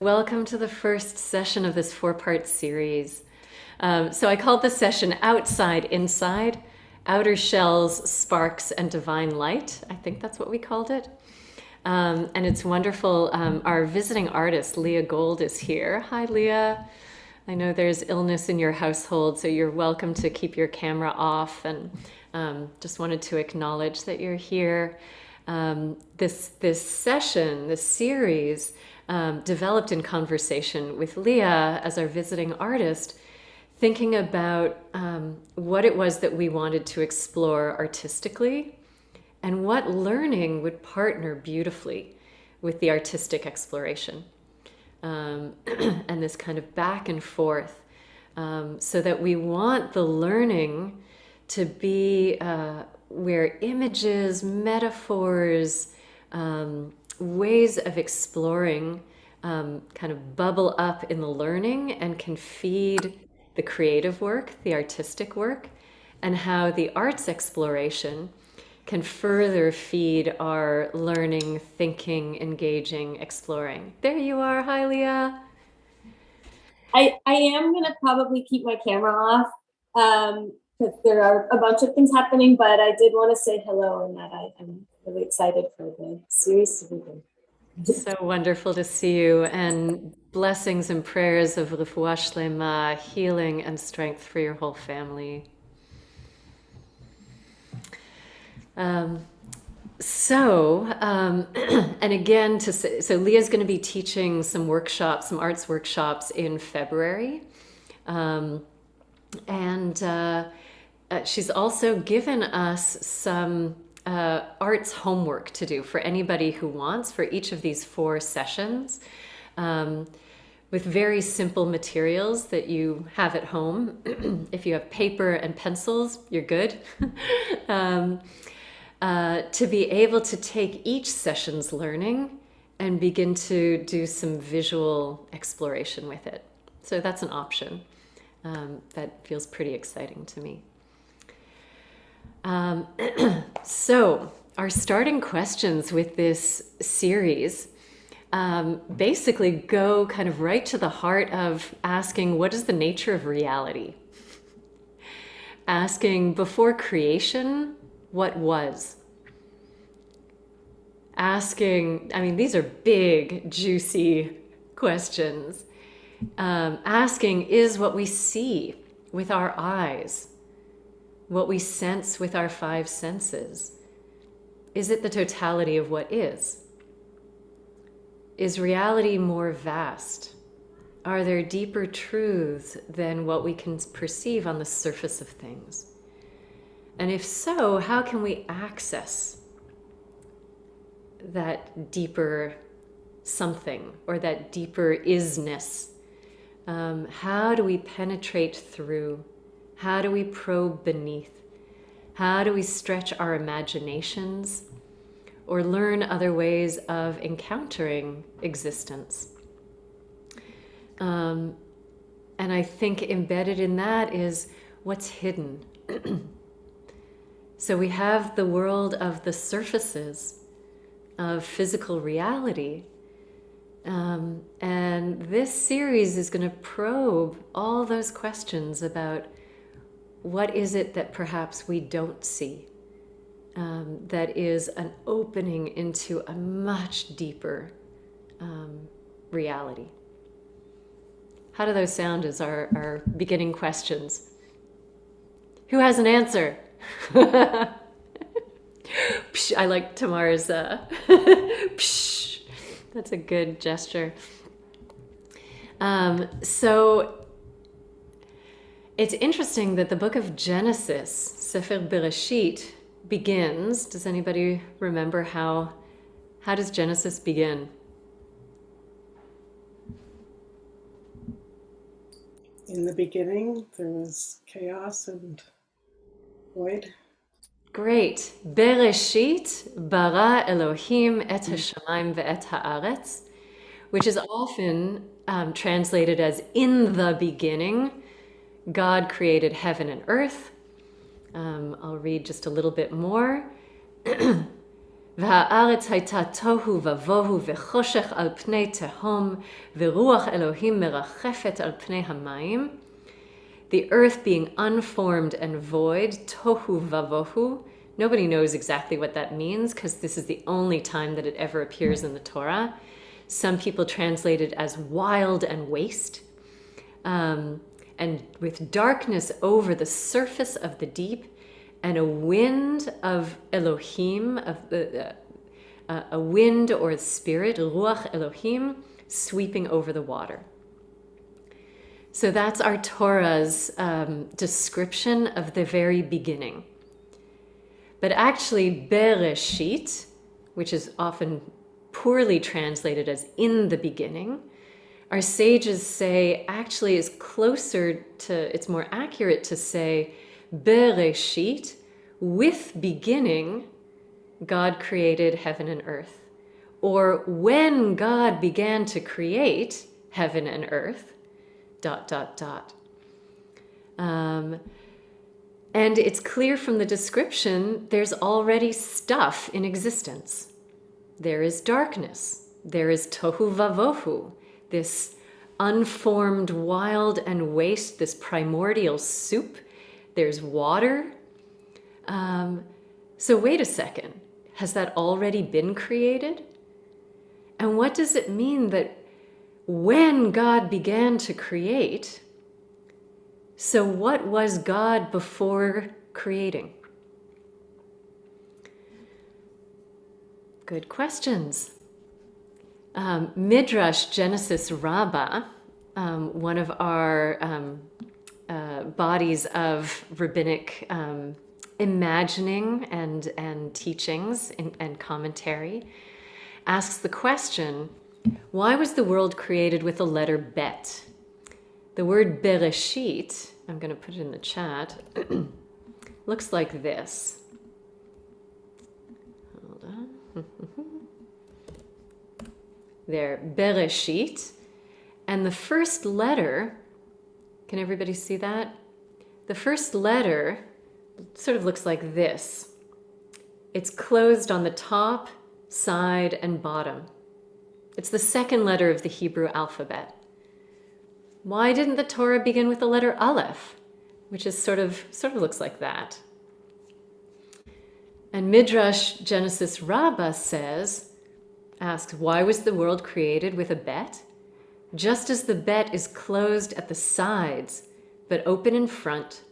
Welcome to the first session of this four-part series. So I called the session Outside, Inside, Outer Shells, Sparks, and Divine Light. I think that's what we called it. And it's wonderful. Our visiting artist, Leah Gold, is here. Hi, Leah. I know there's illness in your household, so you're welcome to keep your camera off. And just wanted to acknowledge that you're here. This session, this series, developed in conversation with Leah as our visiting artist, thinking about what it was that we wanted to explore artistically and what learning would partner beautifully with the artistic exploration. And this kind of back and forth, so that we want the learning to be where images, metaphors, ways of exploring kind of bubble up in the learning and can feed the creative work, the artistic work, and how the arts exploration can further feed our learning, thinking, engaging, exploring. There you are. Hi, Leah. I am going to probably keep my camera off because there are a bunch of things happening, but I did want to say hello and that I'm really excited for the series to begin. So wonderful to see you, and blessings and prayers of refuah shlema, healing and strength for your whole family. And again, so Leah's going to be teaching some workshops, some arts workshops in February. And she's also given us some arts homework to do for anybody who wants for each of these four sessions, with very simple materials that you have at home. If you have paper and pencils, you're good. To be able to take each session's learning and begin to do some visual exploration with it. So that's an option. That feels pretty exciting to me. So our starting questions with this series basically go kind of right to the heart of asking, what is the nature of reality? Asking, before creation, what was? Asking, I mean, these are big, juicy questions. Asking, is what we see with our eyes, what we sense with our five senses, is it the totality of what is? Is reality more vast? Are there deeper truths than what we can perceive on the surface of things? And if so, how can we access that deeper something or that deeper isness? How do we penetrate through? How do we probe beneath? How do we stretch our imaginations or learn other ways of encountering existence? And I think embedded in that is what's hidden. So we have the world of the surfaces of physical reality. And this series is going to probe all those questions about what is it that perhaps we don't see, that is an opening into a much deeper reality. How do those sound as our beginning questions? Who has an answer? Psh, I like Tamar's psh. That's a good gesture. So it's interesting that the book of Genesis, Sefer Bereshit, begins. Does anybody remember how does Genesis begin? In the beginning, there was chaos and void. Great. Bereshit bara Elohim et hashamayim ve'et haaretz, which is often translated as in the beginning. God created heaven and earth. I'll read just a little bit more. והארץ הייתה תוהו ובוהו וחושך על פני תהום ורוח אלוהים מרחפת על פני המים. The earth being unformed and void, tohu vavohu. Nobody knows exactly what that means because this is the only time that it ever appears in the Torah. Some people translate it as wild and waste. And with darkness over the surface of the deep, and a wind of Elohim, of a wind or spirit, ruach Elohim, sweeping over the water. So that's our Torah's description of the very beginning. But actually, Bereshit, which is often poorly translated as in the beginning, our sages say actually is closer to, it's more accurate to say Bereshit, with beginning, God created heaven and earth. Or when God began to create heaven and earth, ... And it's clear from the description, there's already stuff in existence. There is darkness. There is tohu vavohu, this unformed wild and waste, this primordial soup. There's water. So wait a second. Has that already been created? And what does it mean that when God began to create, so what was God before creating? Good questions. Midrash Genesis Rabbah, one of our bodies of rabbinic imagining and teachings and commentary, asks the question, why was the world created with the letter bet? The word Bereshit, I'm going to put it in the chat, looks like this. Hold on. There, Bereshit. And the first letter, can everybody see that? The first letter sort of looks like this. It's closed on the top, side, and bottom. It's the second letter of the Hebrew alphabet. Why didn't the Torah begin with the letter Aleph, which is sort of looks like that? And Midrash Genesis Rabbah asks, why was the world created with a bet? Just as the bet is closed at the sides, but open in front,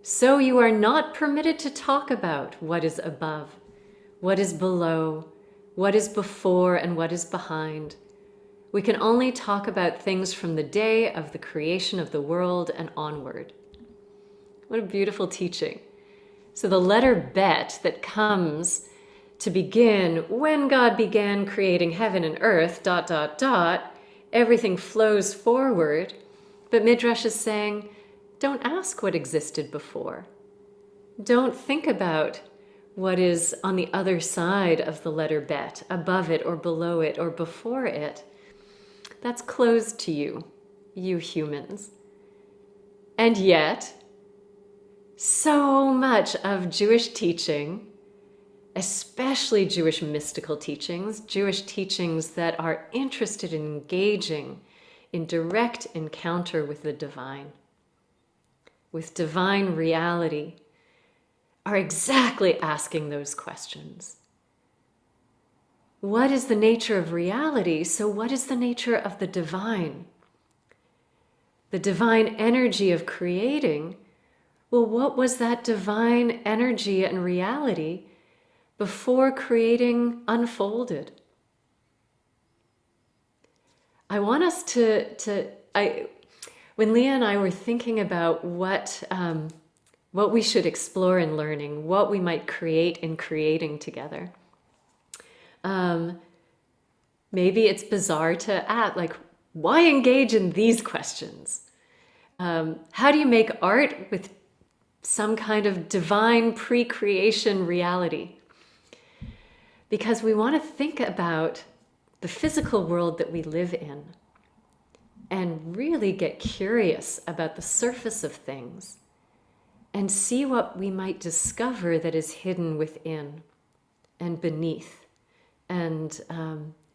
so you are not permitted to talk about what is above, what is below, what is before, and what is behind. We can only talk about things from the day of the creation of the world and onward. What a beautiful teaching. So the letter bet that comes to begin when God began creating heaven and earth, ... everything flows forward. But Midrash is saying, don't ask what existed before. Don't think about what is on the other side of the letter bet, above it or below it or before it. That's closed to you, you humans. And yet, so much of Jewish teaching, especially Jewish mystical teachings, Jewish teachings that are interested in engaging in direct encounter with the divine, with divine reality, are exactly asking those questions. What is the nature of reality? So what is the nature of the divine? The divine energy of creating. Well, what was that divine energy and reality before creating unfolded? I want us when Leah and I were thinking about what we should explore in learning, what we might create in creating together, maybe it's bizarre to ask, like, why engage in these questions? How do you make art with some kind of divine pre-creation reality? Because we want to think about the physical world that we live in and really get curious about the surface of things and see what we might discover that is hidden within and beneath and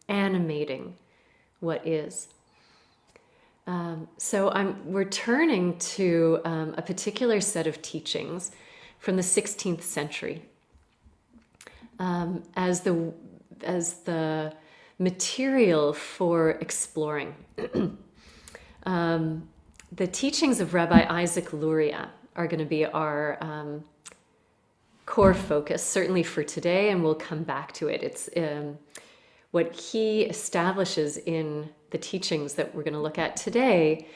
animating what is. So we're turning to a particular set of teachings from the 16th century as the material for exploring. The teachings of Rabbi Isaac Luria are going to be our core focus, certainly for today, and we'll come back to it. It's what he establishes in the teachings that we're going to look at today.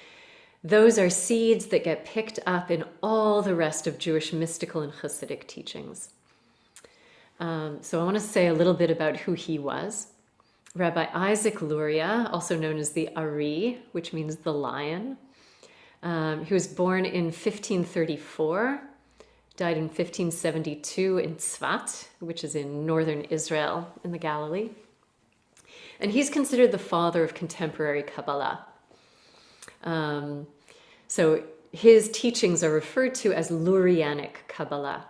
Those are seeds that get picked up in all the rest of Jewish mystical and Hasidic teachings. So I want to say a little bit about who he was. Rabbi Isaac Luria, also known as the Ari, which means the lion. He was born in 1534, died in 1572 in Tzfat, which is in northern Israel in the Galilee. And he's considered the father of contemporary Kabbalah. So his teachings are referred to as Lurianic Kabbalah.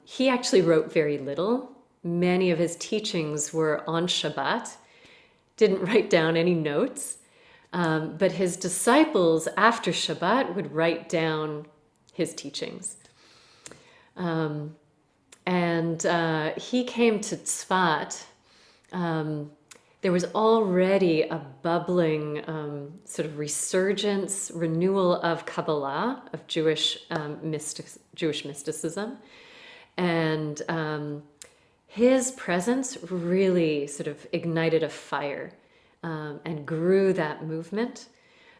He actually wrote very little. Many of his teachings were on Shabbat, didn't write down any notes, but his disciples after Shabbat would write down his teachings. And he came to Tzfat. There was already a bubbling sort of resurgence, renewal of Kabbalah, of Jewish mysticism. And his presence really sort of ignited a fire and grew that movement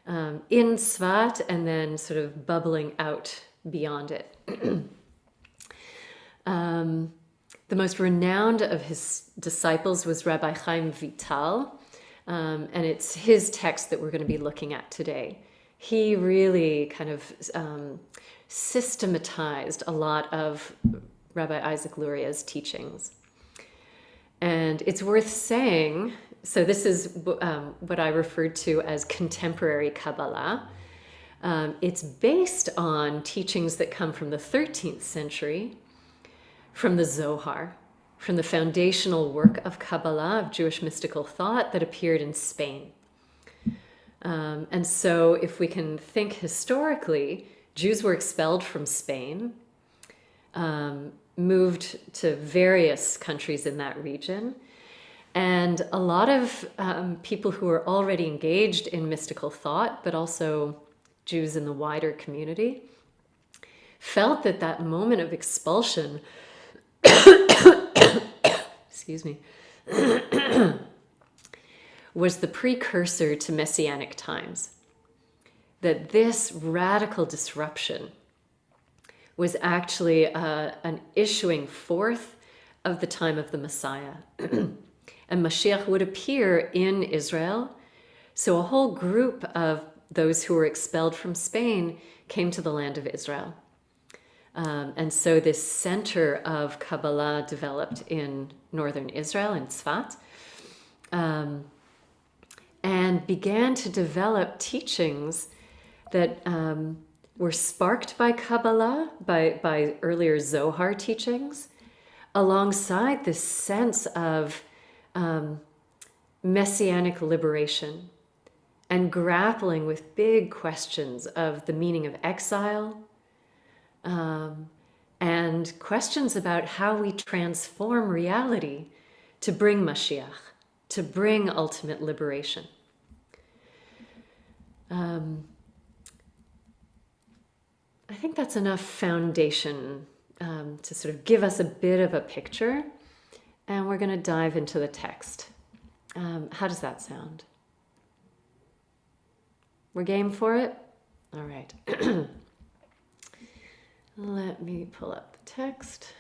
in Tzfat and then sort of bubbling out beyond it. The most renowned of his disciples was Rabbi Chaim Vital, and it's his text that we're going to be looking at today. He really kind of systematized a lot of Rabbi Isaac Luria's teachings. And it's worth saying, so this is what I referred to as contemporary Kabbalah. It's based on teachings that come from the 13th century, from the Zohar, from the foundational work of Kabbalah, of Jewish mystical thought that appeared in Spain. And so if we can think historically, Jews were expelled from Spain, moved to various countries in that region, and a lot of people who were already engaged in mystical thought, but also Jews in the wider community, felt that that moment of expulsion excuse me, was the precursor to Messianic times. That this radical disruption was actually an issuing forth of the time of the Messiah. And Mashiach would appear in Israel. So a whole group of those who were expelled from Spain came to the land of Israel. And so this center of Kabbalah developed in northern Israel, in Tzfat, and began to develop teachings that were sparked by Kabbalah, by earlier Zohar teachings, alongside this sense of messianic liberation and grappling with big questions of the meaning of exile, and questions about how we transform reality to bring Mashiach, to bring ultimate liberation. I think that's enough foundation to sort of give us a bit of a picture, and we're going to dive into the text. How does that sound? We're game for it? All right. Let me pull up the text.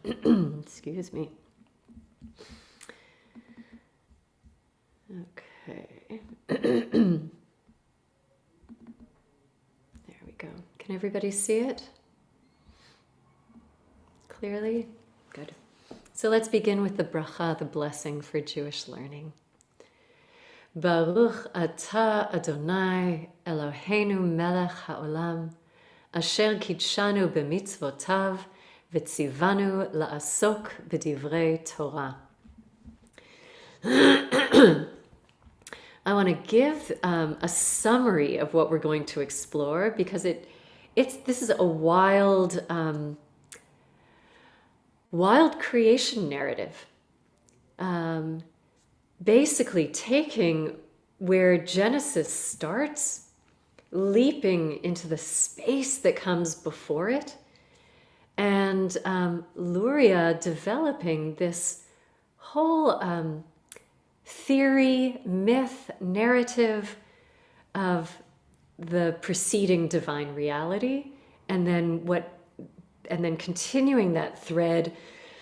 Excuse me. Okay. There we go. Can everybody see it clearly? Good. So let's begin with the bracha, the blessing for Jewish learning. Baruch atah Adonai Eloheinu melech haolam, asher kidshanu b'mitzvotav v'tzivanu la'asok b'divrei Torah. I want to give a summary of what we're going to explore because this is a wild creation narrative. Basically taking where Genesis starts, leaping into the space that comes before it, and Luria developing this whole theory, myth, narrative of the preceding divine reality, and then continuing that thread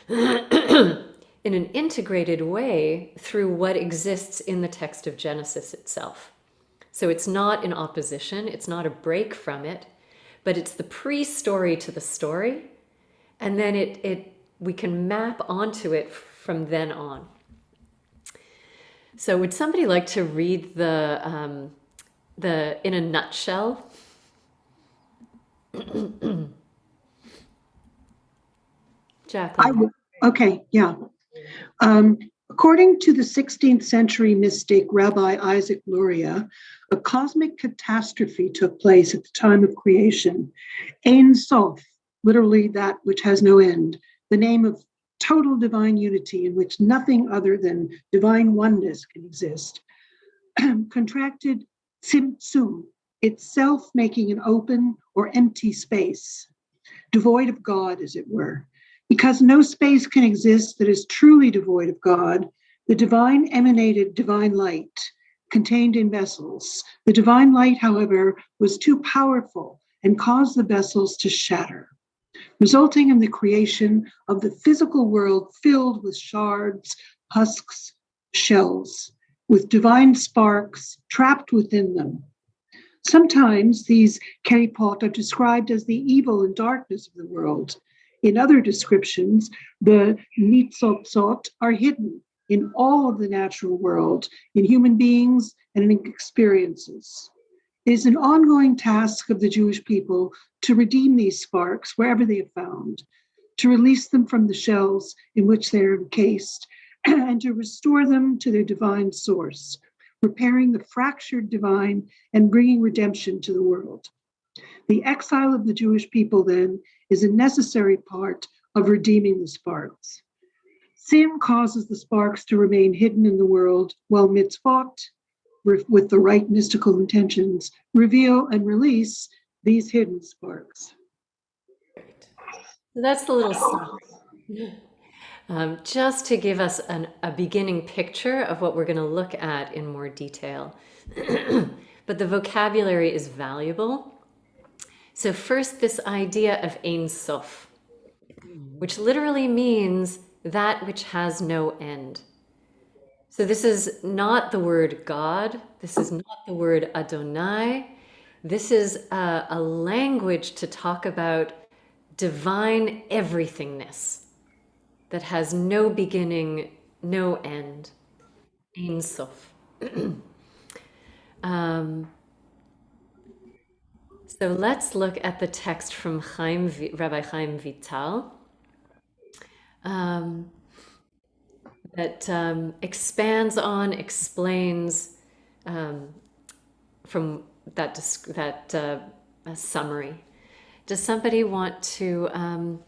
in an integrated way through what exists in the text of Genesis itself. So it's not in opposition, it's not a break from it, but it's the pre-story to the story, and then we can map onto it from then on. So would somebody like to read the in a nutshell? Jacqueline. Okay, yeah. According to the 16th century mystic Rabbi Isaac Luria, a cosmic catastrophe took place at the time of creation. Ein Sof, literally that which has no end, the name of total divine unity in which nothing other than divine oneness can exist, contracted Tzimtzum, itself making an open or empty space, devoid of God, as it were. Because no space can exist that is truly devoid of God, the divine emanated divine light contained in vessels. The divine light, however, was too powerful and caused the vessels to shatter, resulting in the creation of the physical world filled with shards, husks, shells, with divine sparks trapped within them. Sometimes these keripot are described as the evil and darkness of the world. In other descriptions, the nitzopsot are hidden in all of the natural world, in human beings and in experiences. It is an ongoing task of the Jewish people to redeem these sparks wherever they are found, to release them from the shells in which they are encased, and to restore them to their divine source, repairing the fractured divine and bringing redemption to the world. The exile of the Jewish people, then, is a necessary part of redeeming the sparks. Sin causes the sparks to remain hidden in the world, while mitzvot, with the right mystical intentions, reveal and release these hidden sparks. That's the little summary. Just to give us a beginning picture of what we're going to look at in more detail. But the vocabulary is valuable. So first, this idea of Ein Sof, which literally means that which has no end. So this is not the word God. This is not the word Adonai. This is a language to talk about divine everythingness that has no beginning, no end. Ein Sof. So let's look at the text from Rabbi Chaim Vital that explains from that summary. Does somebody want to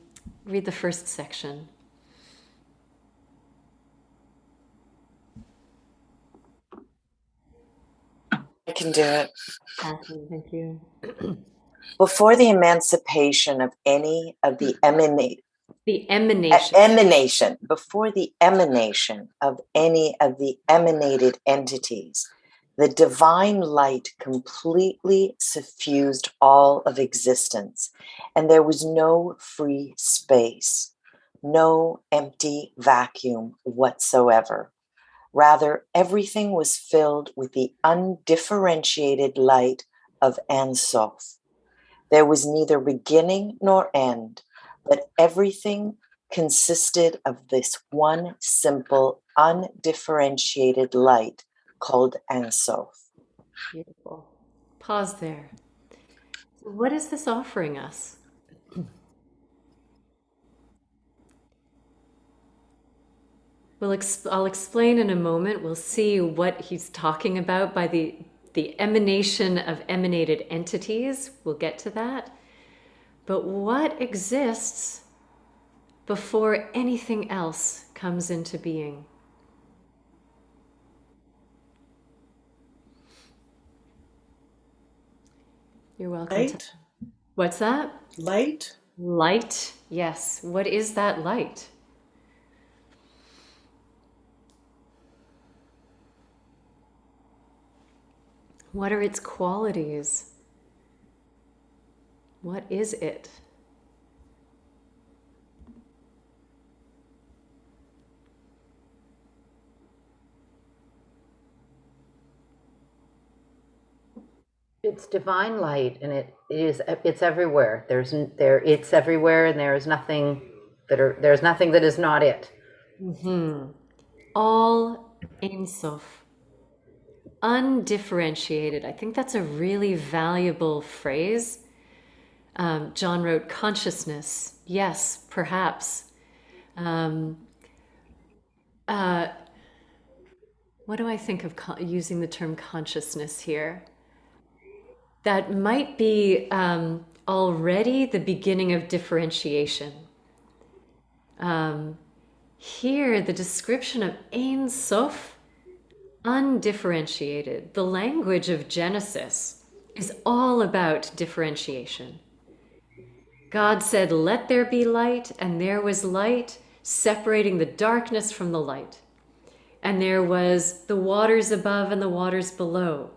read the first section? I can do it. Awesome, thank you. Before the emancipation of any of the before the emanation of any of the emanated entities, the divine light completely suffused all of existence, and there was no free space, no empty vacuum whatsoever. Rather, everything was filled with the undifferentiated light of Ein Sof. There was neither beginning nor end, but everything consisted of this one simple, undifferentiated light called Ein Sof. Beautiful. Pause there. What is this offering us? I'll explain in a moment. We'll see what he's talking about by the emanation of emanated entities. We'll get to that. But what exists before anything else comes into being? You're welcome. Light? What's that? Light? Light. Yes. What is that light? What are its qualities? What is it? It's divine light, and it's everywhere. It's everywhere, and there's nothing that is not it. All Ein Sof. Undifferentiated. I think that's a really valuable phrase. John wrote consciousness. Yes, perhaps. What do I think of using the term consciousness here? That might be already the beginning of differentiation. Here, the description of Ein Sof, undifferentiated. The language of Genesis is all about differentiation. God said, "Let there be light," and there was light, separating the darkness from the light. And there was the waters above and the waters below.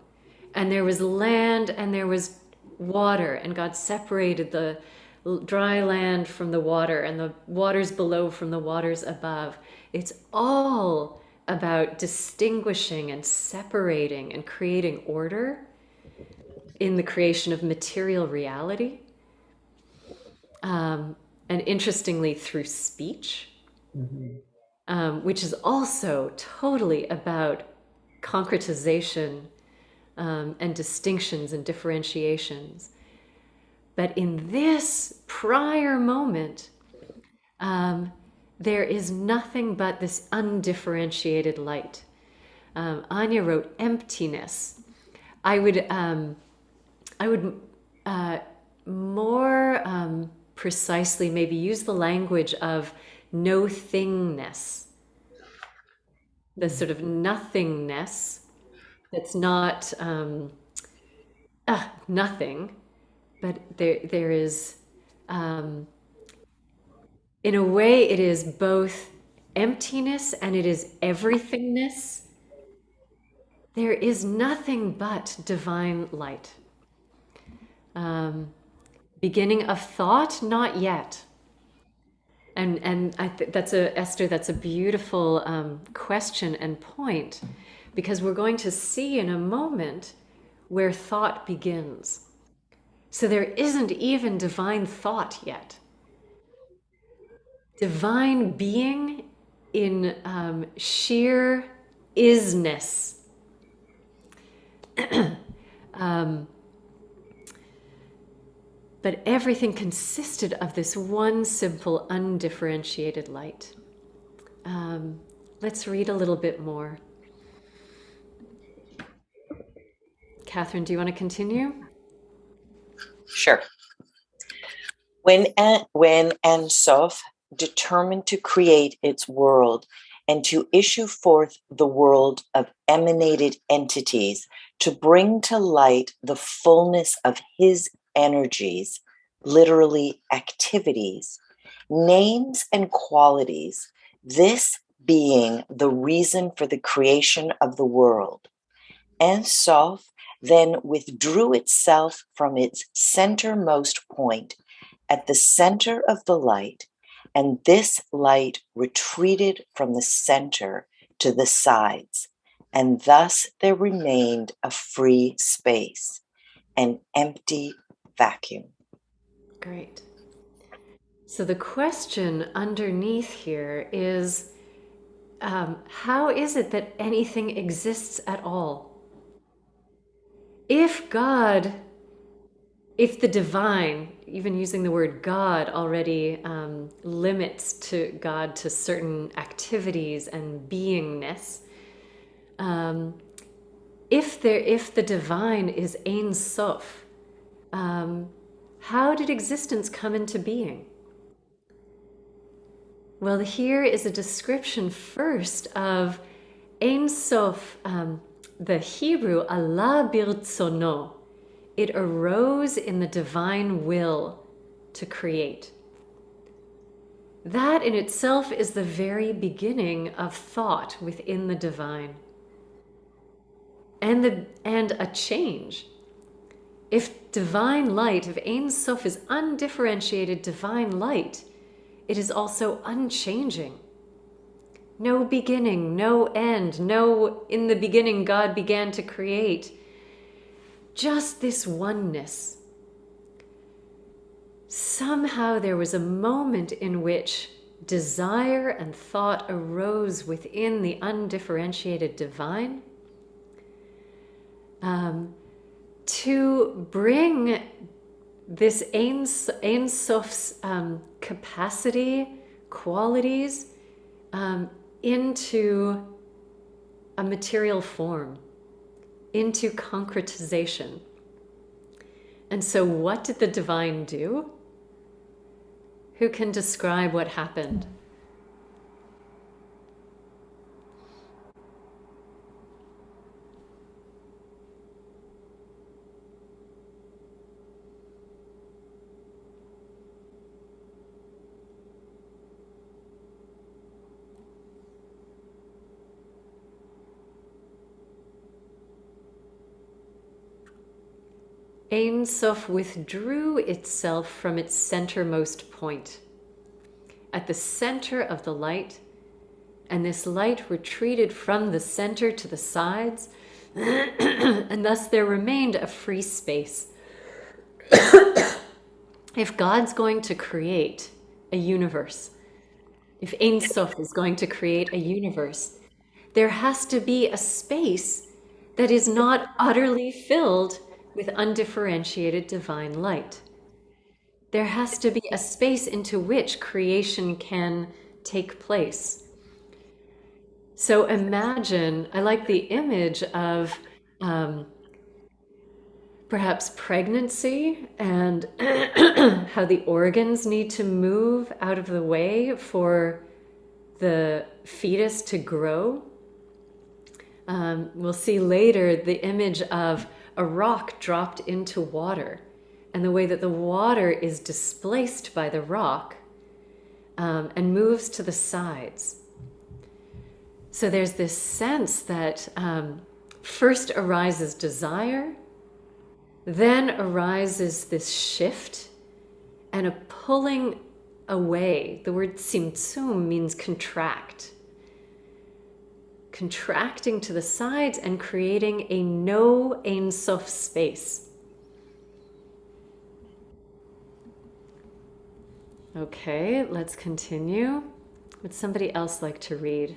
And there was land and there was water, and God separated the dry land from the water and the waters below from the waters above. It's all about distinguishing and separating and creating order in the creation of material reality. And interestingly, through speech, which is also totally about concretization and distinctions and differentiations. But in this prior moment, there is nothing but this undifferentiated light. Anya wrote emptiness. I would more precisely maybe use the language of no thingness, the sort of nothingness that's not nothing, but there is, in a way, it is both emptiness and it is everythingness. There is nothing but divine light. Beginning of thought, not yet. And Esther, that's a beautiful question and point, because we're going to see in a moment where thought begins. So there isn't even divine thought yet. Divine being in sheer isness. But everything consisted of this one simple, undifferentiated light. Let's read a little bit more. Catherine, do you want to continue? Sure. When Ein Sof determined to create its world and to issue forth the world of emanated entities to bring to light the fullness of his energies, literally activities, names and qualities, this being the reason for the creation of the world, Ein Sof then withdrew itself from its centermost point at the center of the light, and this light retreated from the center to the sides, and thus there remained a free space, an empty vacuum. Great. So the question underneath here is, how is it that anything exists at all? If God if the divine, even using the word God, already limits to God to certain activities and beingness, if the divine is Ein Sof, how did existence come into being? Well, here is a description first of Ein Sof, the Hebrew Allah birtzono. It arose in the divine will to create. That in itself is the very beginning of thought within the divine. And a change. If divine light, if Ein Sof is undifferentiated divine light, it is also unchanging. No beginning, no end, no in the beginning God began to create. Just this oneness. Somehow there was a moment in which desire and thought arose within the undifferentiated divine to bring this Ein Sof's capacity, qualities into a material form, into concretization. And so what did the divine do? Who can describe what happened? Ein Sof withdrew itself from its centermost point, at the center of the light, and this light retreated from the center to the sides, and thus there remained a free space. If God's going to create a universe, if Ein Sof is going to create a universe, there has to be a space that is not utterly filled with undifferentiated divine light. There has to be a space into which creation can take place. So imagine, I like the image of perhaps pregnancy and how the organs need to move out of the way for the fetus to grow. We'll see later the image of a rock dropped into water and the way that the water is displaced by the rock and moves to the sides. So there's this sense that first arises desire, then arises this shift and a pulling away. The word tzimtzum means contract. Contracting to the sides and creating a no Ein Sof space. Okay, let's continue. Would somebody else like to read?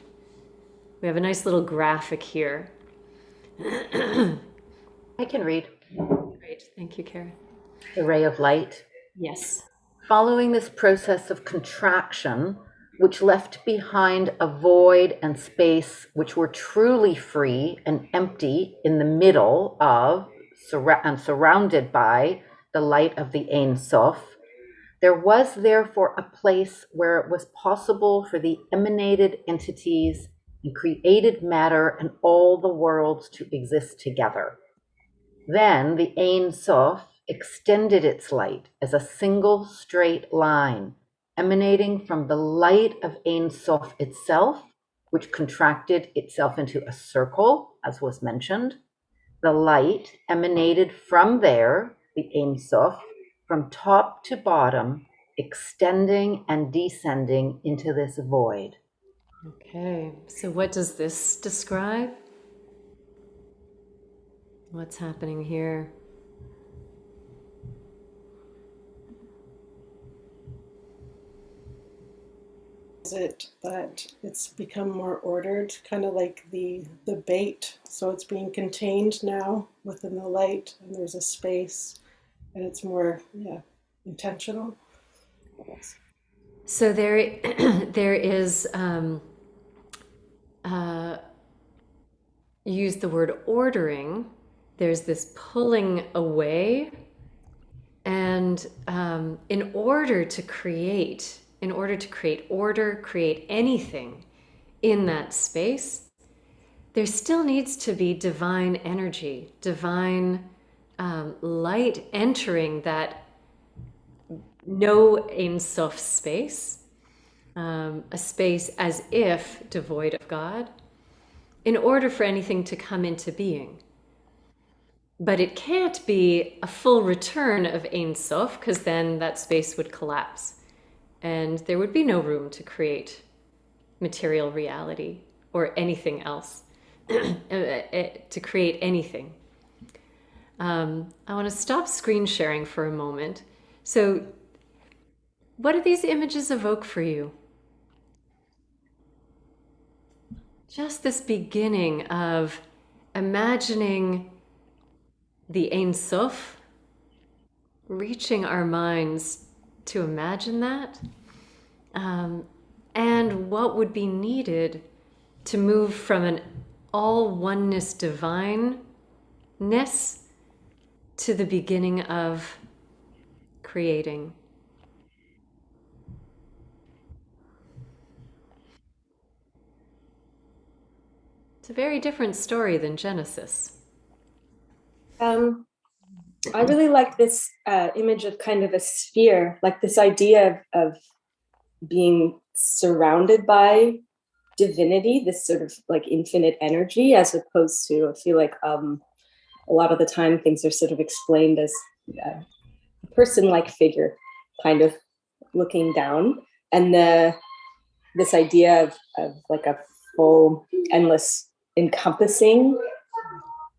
We have a nice little graphic here. I can read. Great, thank you, Kara. The ray of light. Yes. Following this process of contraction, which left behind a void and space which were truly free and empty in the middle of and surrounded by the light of the Ein Sof, there was therefore a place where it was possible for the emanated entities and created matter and all the worlds to exist together. Then the Ein Sof extended its light as a single straight line, emanating from the light of Ein Sof itself, which contracted itself into a circle, as was mentioned. The light emanated from there, the Ein Sof, from top to bottom, extending and descending into this void. Okay, so what does this describe? What's happening here? Is it that it's become more ordered, kind of like the bait? So it's being contained now within the light, and there's a space, and it's more intentional. So there is, use the word ordering. There's this pulling away, and in order to create order, create anything in that space, there still needs to be divine energy, divine light entering that no Ein Sof space, a space as if devoid of God, in order for anything to come into being. But it can't be a full return of Ein Sof, because then that space would collapse and there would be no room to create material reality or anything else, to create anything. I want to stop screen sharing for a moment. So what do these images evoke for you? Just this beginning of imagining the Ein Sof, reaching our minds to imagine that, and what would be needed to move from an all oneness divineness to the beginning of creating. It's a very different story than Genesis. I really like this image of kind of a sphere, like this idea of being surrounded by divinity, this sort of like infinite energy, as opposed to, I feel like a lot of the time things are sort of explained as a person-like figure kind of looking down, and this idea of like a full, endless, encompassing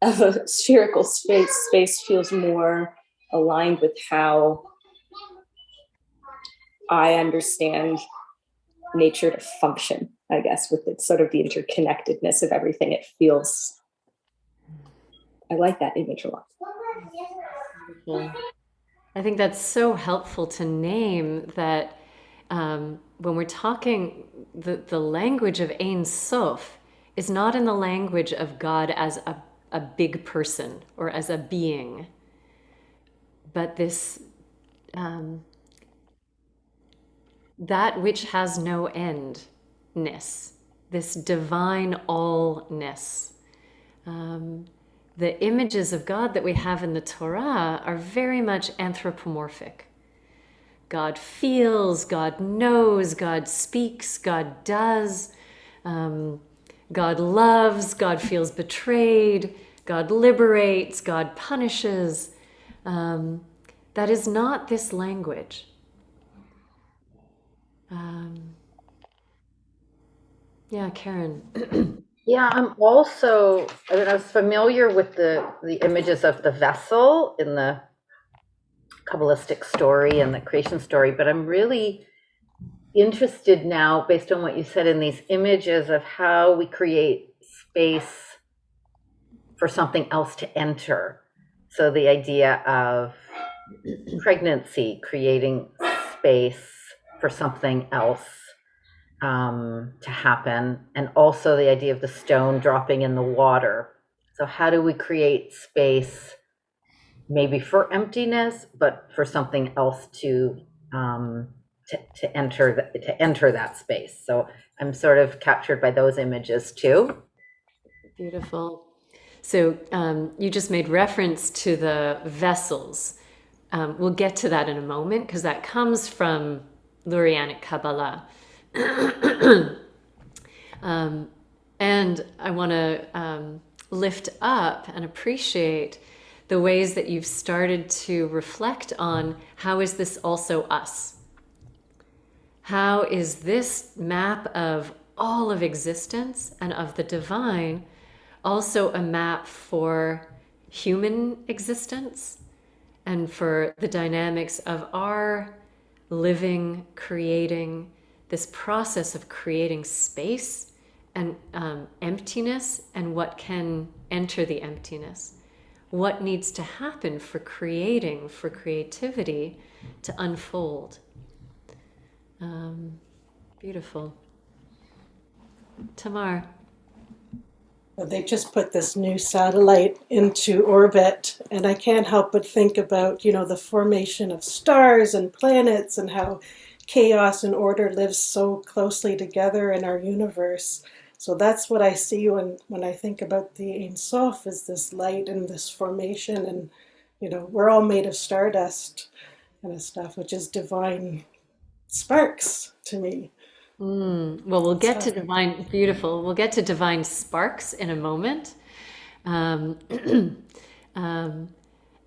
of a spherical space feels more aligned with how I understand nature to function, I guess, with its sort of the interconnectedness of everything. It feels, I like that image a lot. I think that's so helpful to name that when we're talking, the language of Ein Sof is not in the language of God as a big person or as a being, but this that which has no endness, this divine allness. The images of God that we have in the Torah are very much anthropomorphic. God feels, God knows, God speaks, God does, God loves, God feels betrayed, God liberates, God punishes. That is not this language. Yeah, Karen. Yeah, I'm also, I was familiar with the images of the vessel in the Kabbalistic story and the creation story, but I'm really interested now, based on what you said, in these images of how we create space for something else to enter. So the idea of pregnancy, creating space for something else to happen, and also the idea of the stone dropping in the water. So how do we create space, maybe for emptiness, but for something else to enter that space? So I'm sort of captured by those images too. Beautiful. So you just made reference to the vessels. We'll get to that in a moment, because that comes from Lurianic Kabbalah. And I want to lift up and appreciate the ways that you've started to reflect on how is this also us? How is this map of all of existence and of the divine also a map for human existence and for the dynamics of our living, creating, this process of creating space and emptiness, and what can enter the emptiness? what needs to happen for creating, for creativity to unfold. Beautiful. Tamar. They just put this new satellite into orbit, and I can't help but think about, the formation of stars and planets and how chaos and order lives so closely together in our universe. So that's what I see when I think about the Ein Sof, is this light and this formation, and we're all made of stardust kind of stuff, which is divine sparks to me. Well, we'll get to divine, beautiful. We'll get to divine sparks in a moment.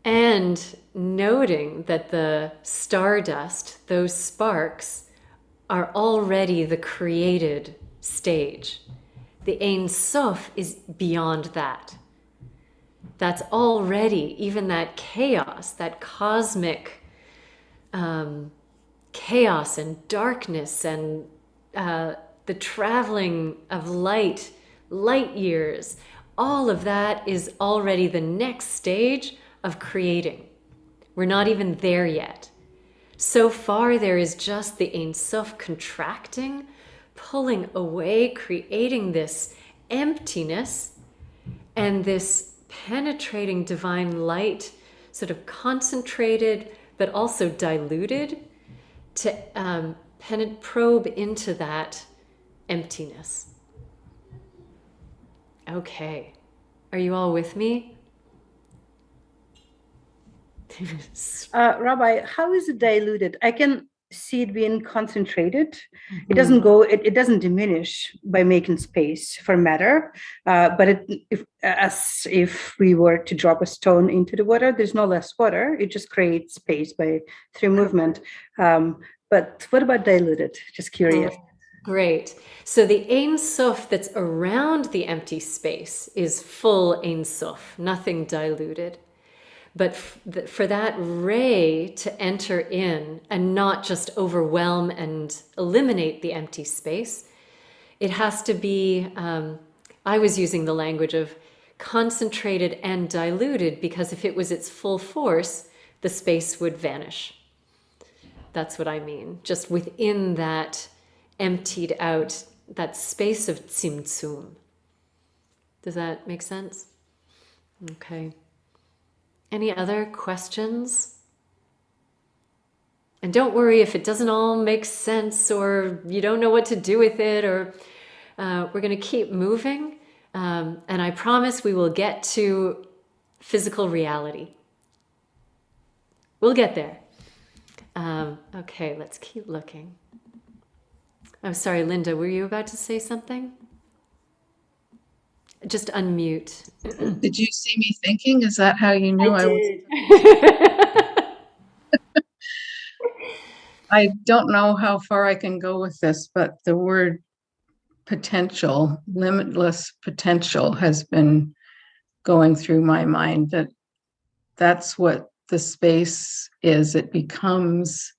And noting that the stardust, those sparks, are already the created stage. The Ein Sof is beyond that. That's already, even that chaos, that cosmic chaos and darkness and the traveling of light years, all of that is already the next stage of creating. We're not even there yet. So far, there is just the Ein Sof contracting, pulling away, creating this emptiness, and this penetrating divine light, sort of concentrated, but also diluted, to probe into that emptiness. Okay, are you all with me? Rabbi, how is it diluted? I can see it being concentrated. It doesn't go. It doesn't diminish by making space for matter. But if we were to drop a stone into the water, there's no less water. It just creates space through movement. But what about diluted? Just curious. Great. So the Ein Sof that's around the empty space is full Ein Sof, nothing diluted. But for that ray to enter in and not just overwhelm and eliminate the empty space, it has to be, I was using the language of concentrated and diluted, because if it was its full force, the space would vanish. That's what I mean. Just within that emptied out, that space of Tzimtzum. Does that make sense? Okay. Any other questions? And don't worry if it doesn't all make sense or you don't know what to do with it, or we're going to keep moving. And I promise we will get to physical reality. We'll get there. Okay, let's keep looking. I'm sorry, Linda, were you about to say something? Just unmute. Did you see me thinking? Is that how you knew I was? I don't know how far I can go with this, but the word potential, limitless potential, has been going through my mind. That's what the space is. It becomes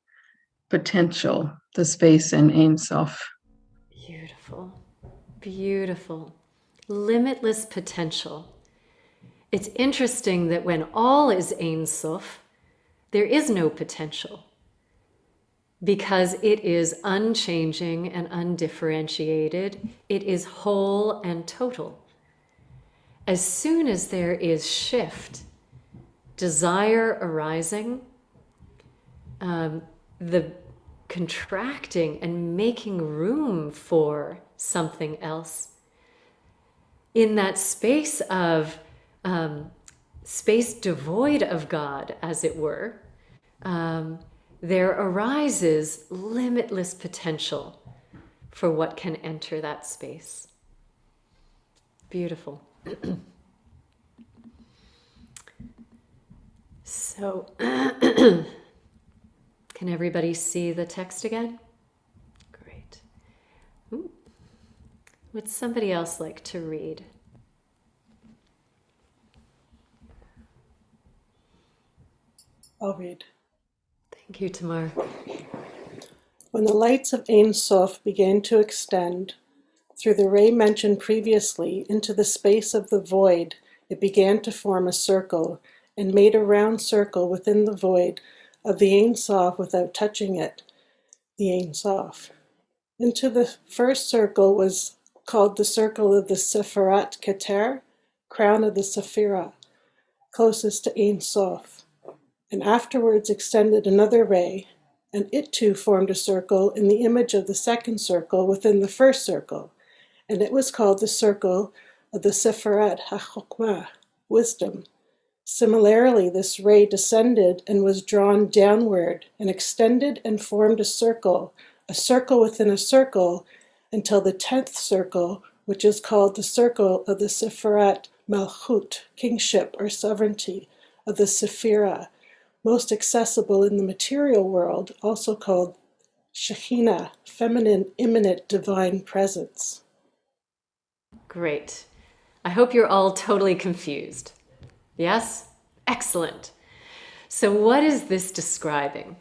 potential, the space in Ein Sof. Beautiful, beautiful. Limitless potential. It's interesting that when all is Ein Sof, there is no potential, because it is unchanging and undifferentiated. It is whole and total. As soon as there is shift, desire arising, the contracting and making room for something else, in that space of space devoid of God, as it were, there arises limitless potential for what can enter that space. Beautiful. So, can everybody see the text again? Great. Ooh. Would somebody else like to read? I'll read. Thank you, Tamar. When the lights of Ein Sof began to extend through the ray mentioned previously into the space of the void it began to form a circle and made a round circle within the void of the Ein Sof without touching it, the Ein Sof. Into the first circle was called the circle of the Sefirat Keter, crown of the Sefirot, closest to Ein Sof, and afterwards extended another ray, and it too formed a circle in the image of the second circle within the first circle, and it was called the circle of the Shevirat HaKelim, wisdom. Similarly, this ray descended and was drawn downward and extended and formed a circle within a circle, until the 10th circle, which is called the circle of the Sefirat Malchut, kingship or sovereignty of the Sephira, most accessible in the material world, also called Shekhinah, feminine, immanent, divine presence. Great. I hope you're all totally confused. Yes? Excellent. So what is this describing?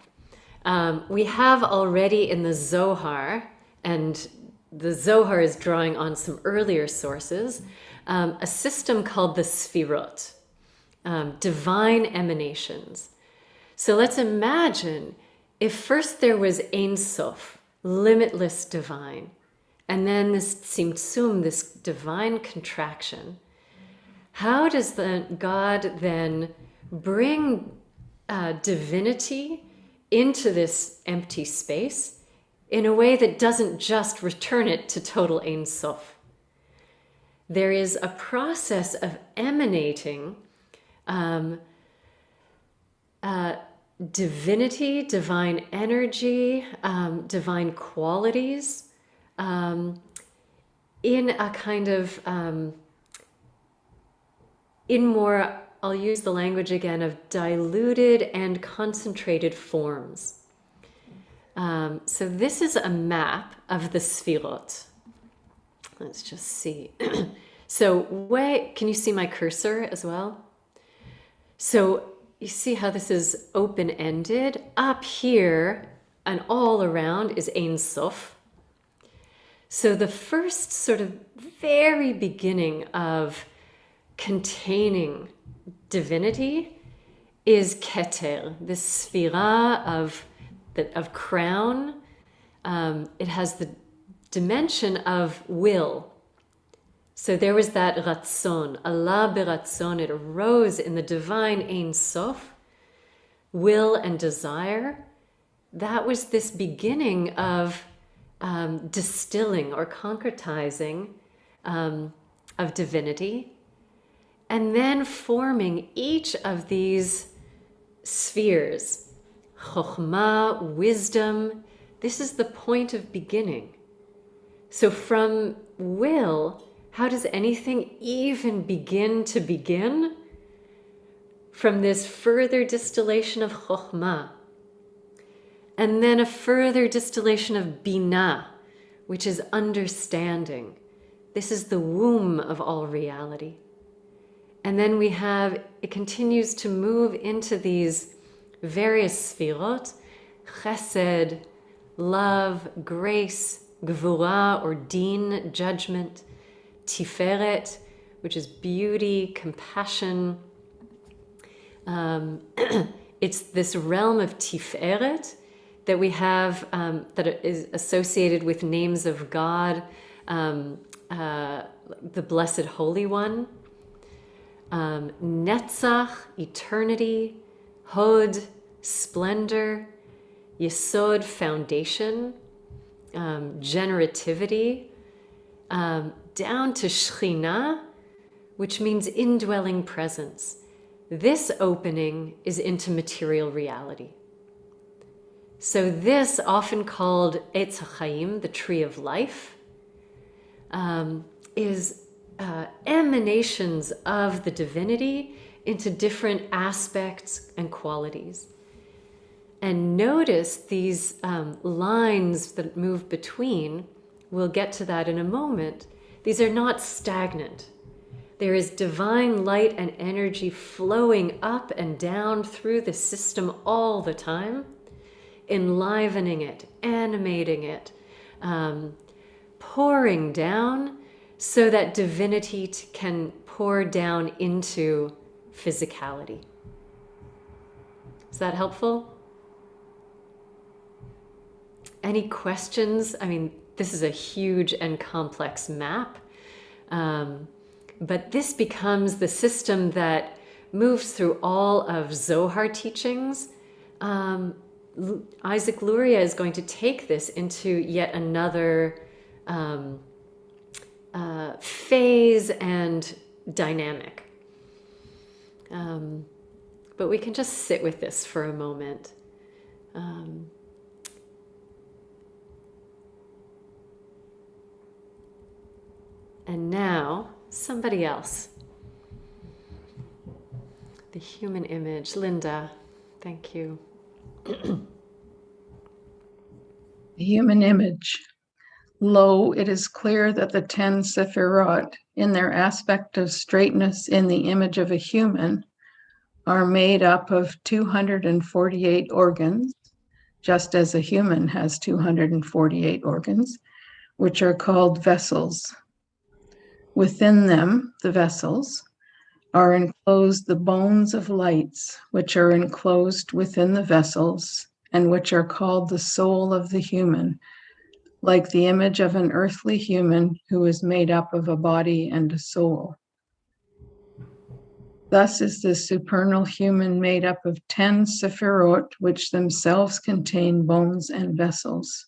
We have already in the Zohar, and the Zohar is drawing on some earlier sources, a system called the Sefirot, divine emanations. So let's imagine if first there was Ein Sof, limitless divine, and then this Tzimtzum, this divine contraction. How does God then bring divinity into this empty space in a way that doesn't just return it to total Ein Sof? There is a process of emanating divinity, divine energy, divine qualities in a kind of, in more, I'll use the language again, of diluted and concentrated forms. So this is a map of the Sefirot. Let's just see. So can you see my cursor as well? So you see how this is open-ended? Up here and all around is Ein Sof. So the first sort of very beginning of containing divinity is Keter, this Sefira of crown. It has the dimension of will. So there was that Ratzon, Allah beratzon, it arose in the divine Ein Sof, will and desire. That was this beginning of distilling or concretizing of divinity, and then forming each of these spheres. Chokhmah, wisdom, this is the point of beginning. So from will, how does anything even begin to begin? From this further distillation of Chokhmah, and then a further distillation of Binah, which is understanding. This is the womb of all reality. And then it continues to move into these various Sefirot, Chesed, love, grace, Gvura or Din, judgment, Tiferet, which is beauty, compassion. It's this realm of Tiferet that we have that is associated with names of God, the Blessed Holy One, Netzach, eternity, Hod, splendor, Yesod, foundation, generativity, down to Shekhinah, which means indwelling presence. This opening is into material reality. So this, often called Etz HaChaim, the tree of life, is emanations of the divinity into different aspects and qualities. And notice these lines that move between. We'll get to that in a moment. These are not stagnant. There is divine light and energy flowing up and down through the system all the time, enlivening it, animating it, pouring down so that divinity can pour down into physicality. Is that helpful? Any questions? I mean, this is a huge and complex map, but this becomes the system that moves through all of Zohar teachings. Isaac Luria is going to take this into yet another phase and dynamic. But we can just sit with this for a moment. And now, somebody else. The human image. Linda, thank you. The human image. Lo, it is clear that the 10 Sefirot, in their aspect of straightness in the image of a human, are made up of 248 organs, just as a human has 248 organs, which are called vessels. Within them, the vessels, are enclosed the bones of lights, which are enclosed within the vessels, and which are called the soul of the human, like the image of an earthly human who is made up of a body and a soul. Thus is the supernal human made up of 10 Sefirot, which themselves contain bones and vessels.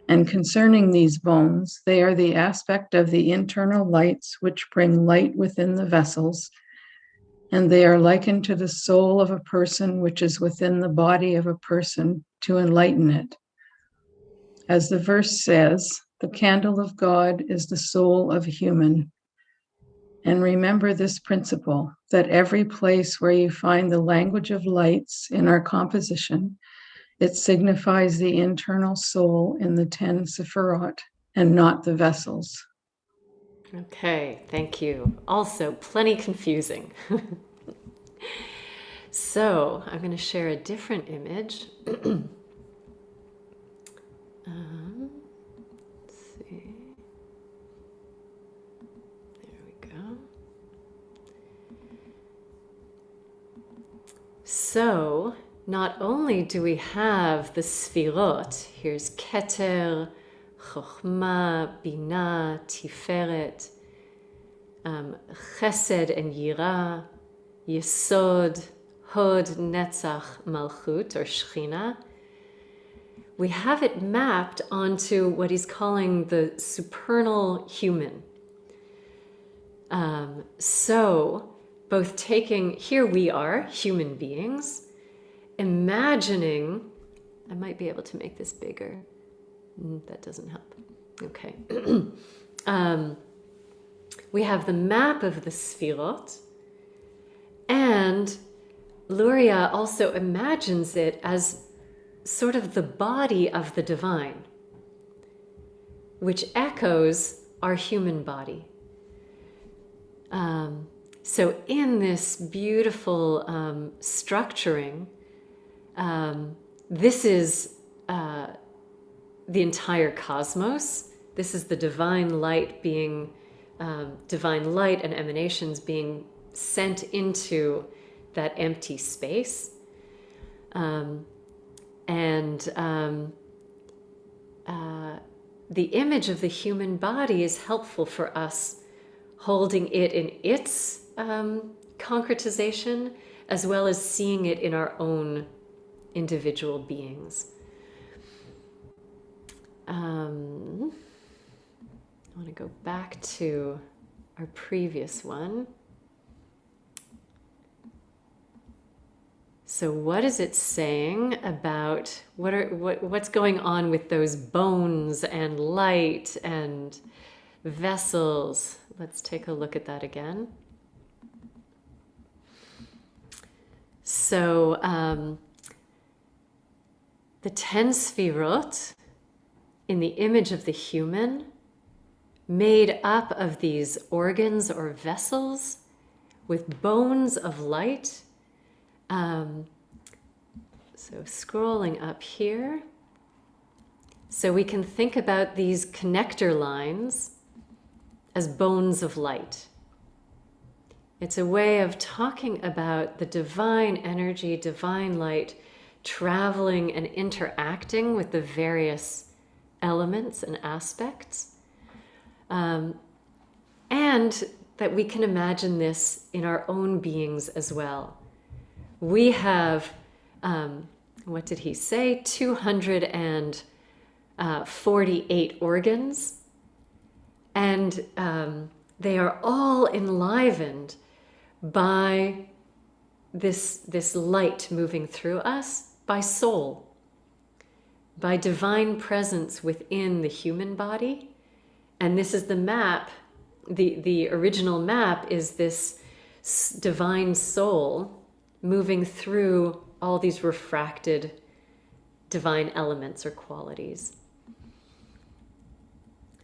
And concerning these bones, they are the aspect of the internal lights which bring light within the vessels, and they are likened to the soul of a person which is within the body of a person to enlighten it. As the verse says, the candle of God is the soul of a human. And remember this principle, that every place where you find the language of lights in our composition, it signifies the internal soul in the 10 Sefirot and not the vessels. Okay, thank you. Also, plenty confusing. So, I'm going to share a different image. Let's see. There we go. So, not only do we have the Sefirot, here's Keter, Chochmah, Binah, Tiferet, Chesed and Yirah, Yesod, Hod, Netzach, Malchut, or Shechina. We have it mapped onto what he's calling the supernal human. So, both taking, here we are, human beings, imagining, I might be able to make this bigger. That doesn't help. Okay. We have the map of the Sefirot, and Luria also imagines it as sort of the body of the divine, which echoes our human body. So in this beautiful structuring, this is the entire cosmos. This is the divine light being, divine light and emanations being sent into that empty space. The image of the human body is helpful for us holding it in its concretization, as well as seeing it in our own individual beings. I want to go back to our previous one. So what is it saying about what's going on with those bones and light and vessels? Let's take a look at that again. So the 10 Sefirot in the image of the human, made up of these organs or vessels with bones of light. So scrolling up here. So we can think about these connector lines as bones of light. It's a way of talking about the divine energy, divine light, traveling and interacting with the various elements and aspects. And that we can imagine this in our own beings as well. We have, what did he say? 248 organs. And they are all enlivened by this light moving through us, by soul, by divine presence within the human body. And this is the map. The original map is this divine soul moving through all these refracted divine elements or qualities.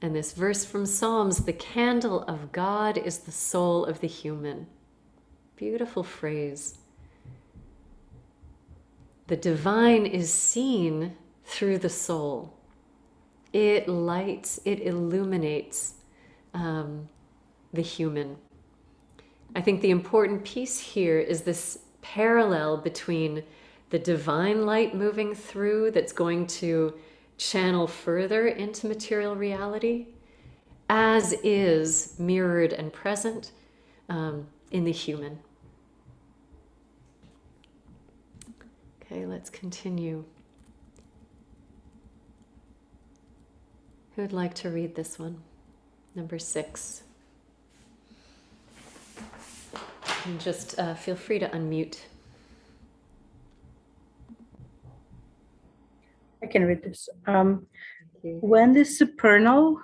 And this verse from Psalms, the candle of God is the soul of the human. Beautiful phrase. The divine is seen through the soul. It lights, it illuminates the human. I think the important piece here is this parallel between the divine light moving through that's going to channel further into material reality, as is mirrored and present in the human. Okay, let's continue. Who would like to read this one? Number 6. And just feel free to unmute. I can read this. When the supernal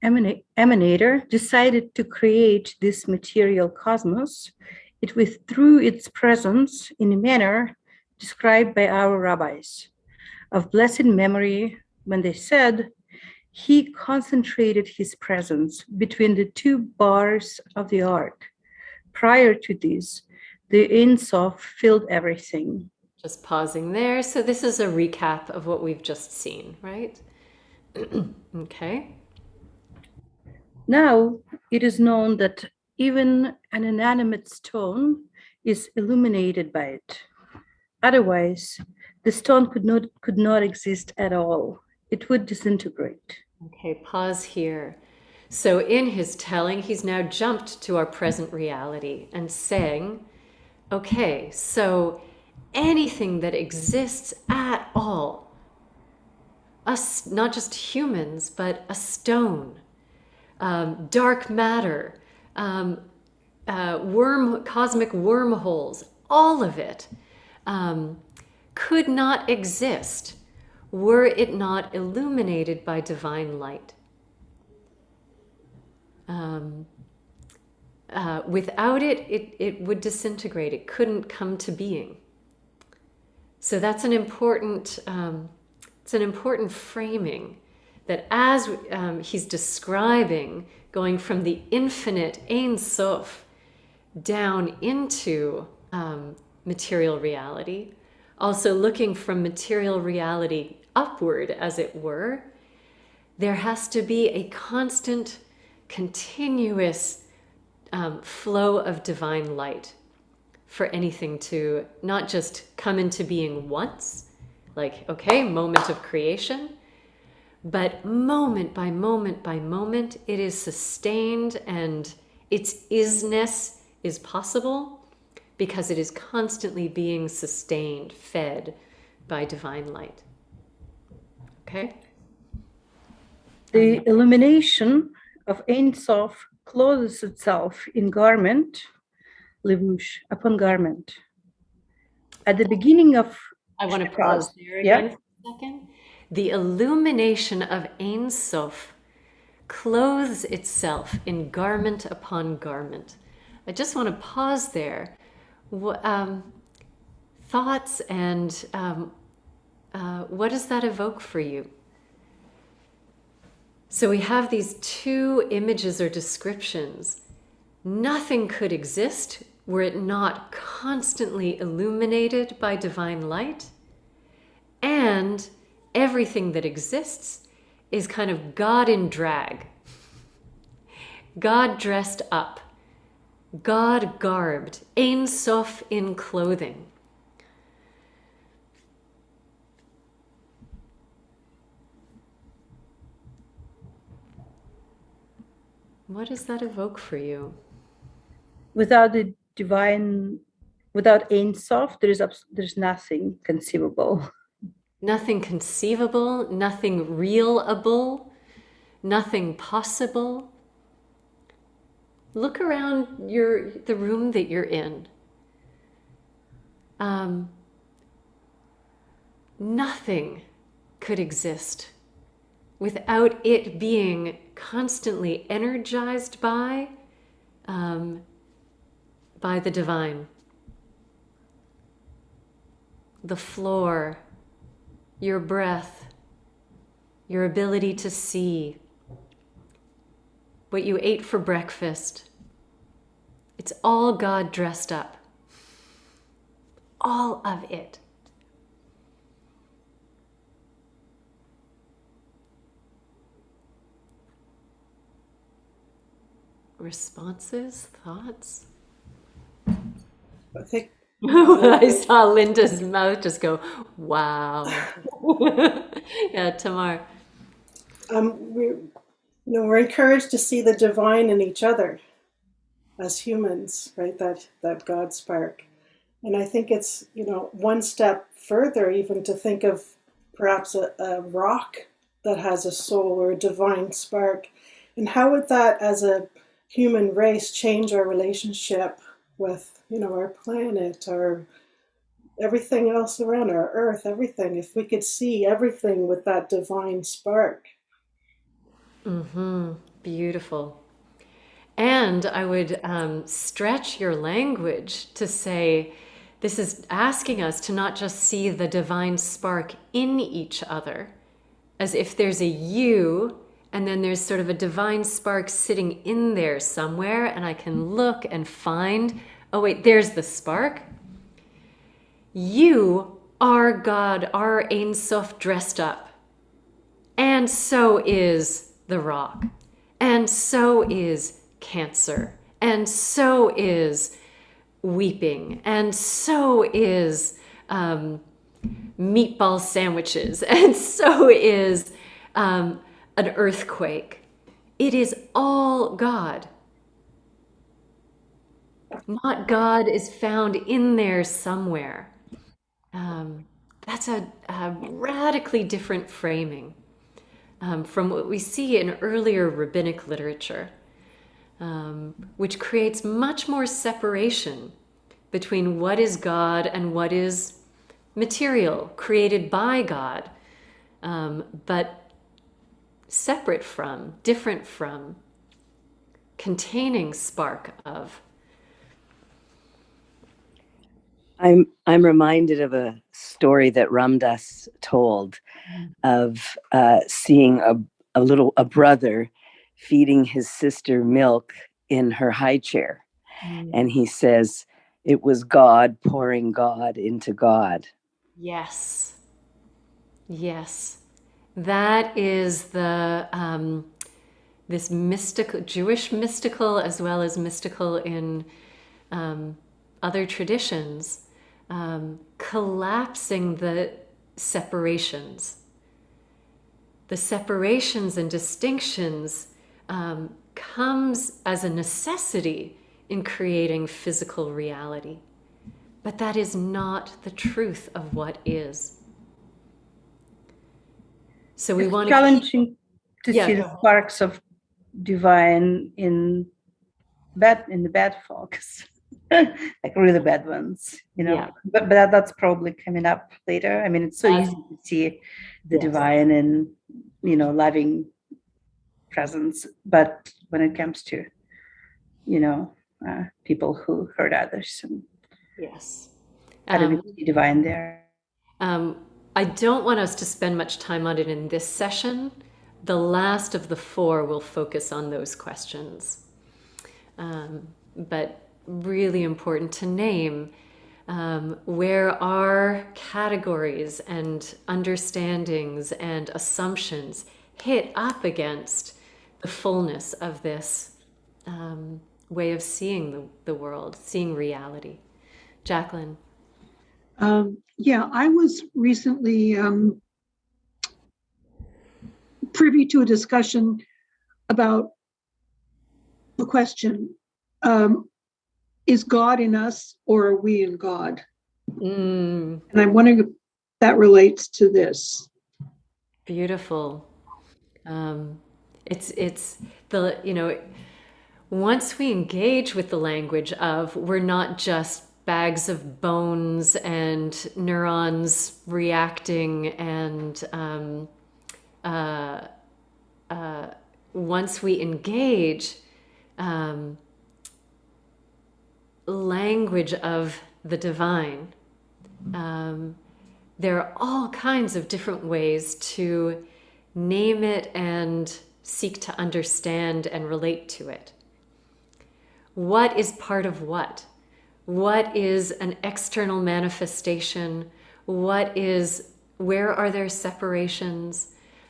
emanator decided to create this material cosmos, it withdrew its presence in a manner described by our rabbis of blessed memory when they said, he concentrated his presence between the two bars of the ark. Prior to this, the Ein Sof filled everything. Just pausing there. So this is a recap of what we've just seen, right? Okay. Now it is known that even an inanimate stone is illuminated by it. Otherwise, the stone could not exist at all. It would disintegrate. Okay, pause here. So in his telling, he's now jumped to our present reality and saying, okay, so anything that exists at all, us, not just humans, but a stone, dark matter, cosmic wormholes, all of it could not exist were it not illuminated by divine light. Without it would disintegrate. It couldn't come to being. So that's an important framing, that as he's describing going from the infinite Ein Sof down into material reality, also looking from material reality upward, as it were, there has to be a constant, continuous flow of divine light for anything to not just come into being once, like, okay, moment of creation, but moment by moment by moment, it is sustained and its isness is possible because it is constantly being sustained, fed by divine light. Okay? The illumination of Ein Sof clothes itself in garment, levush, upon garment. At the beginning of... I want to pause there again for a second. The illumination of Ein Sof clothes itself in garment upon garment. I just want to pause there. Thoughts and what does that evoke for you? So we have these two images or descriptions. Nothing could exist were it not constantly illuminated by divine light, and everything that exists is kind of God in drag. God dressed up, God garbed, Ein Sof in clothing. What does that evoke for you? Without the divine, without Ein Sof, there's nothing conceivable. Nothing conceivable, nothing realable, nothing possible. Look around the room that you're in. Nothing could exist without it being constantly energized by the divine. The floor, your breath, your ability to see, what you ate for breakfast. It's all God dressed up. All of it. Responses, thoughts? I think I saw Linda's mouth just go, wow. Yeah, Tamar. we're encouraged to see the divine in each other as humans, right? That God spark. And I think it's, one step further even to think of perhaps a rock that has a soul or a divine spark. And how would that, as a human race, change our relationship with, our planet, our everything else around, our earth, everything, if we could see everything with that divine spark. Beautiful. And I would stretch your language to say, this is asking us to not just see the divine spark in each other, as if there's a you, and then there's sort of a divine spark sitting in there somewhere, and I can look and find, oh wait, there's the spark. You are God, are Ein Sof dressed up. And so is the rock. And so is Cancer. And so is weeping. And so is meatball sandwiches. And so is an earthquake. It is all God. Not God is found in there somewhere. That's a radically different framing from what we see in earlier rabbinic literature, which creates much more separation between what is God and what is material, created by God, but separate from, different from, containing spark of. I'm reminded of a story that Ramdas told of seeing a brother feeding his sister milk in her high chair. And he says, it was God pouring God into God. Yes. Yes. That is the this mystical, Jewish mystical, as well as mystical in other traditions, collapsing the separations. The separations and distinctions comes as a necessity in creating physical reality. But that is not the truth of what is. So we want to challenging to see the sparks of divine in the bad folks. Like really bad ones, but that's probably coming up later. I mean, it's so easy to see the divine in loving presence, but when it comes to people who hurt others, and how do we see divine there? I don't want us to spend much time on it in this session. The last of the 4 will focus on those questions, but really important to name where our categories and understandings and assumptions hit up against the fullness of this way of seeing the world, seeing reality. Jacqueline. Yeah, I was recently privy to a discussion about the question, is God in us or are we in God? And I'm wondering if that relates to this. Beautiful. It's the, once we engage with the language of we're not just bags of bones and neurons reacting, and once we engage language of the divine, there are all kinds of different ways to name it and seek to understand and relate to it. What is part of what? What is an external manifestation? Where are there separations?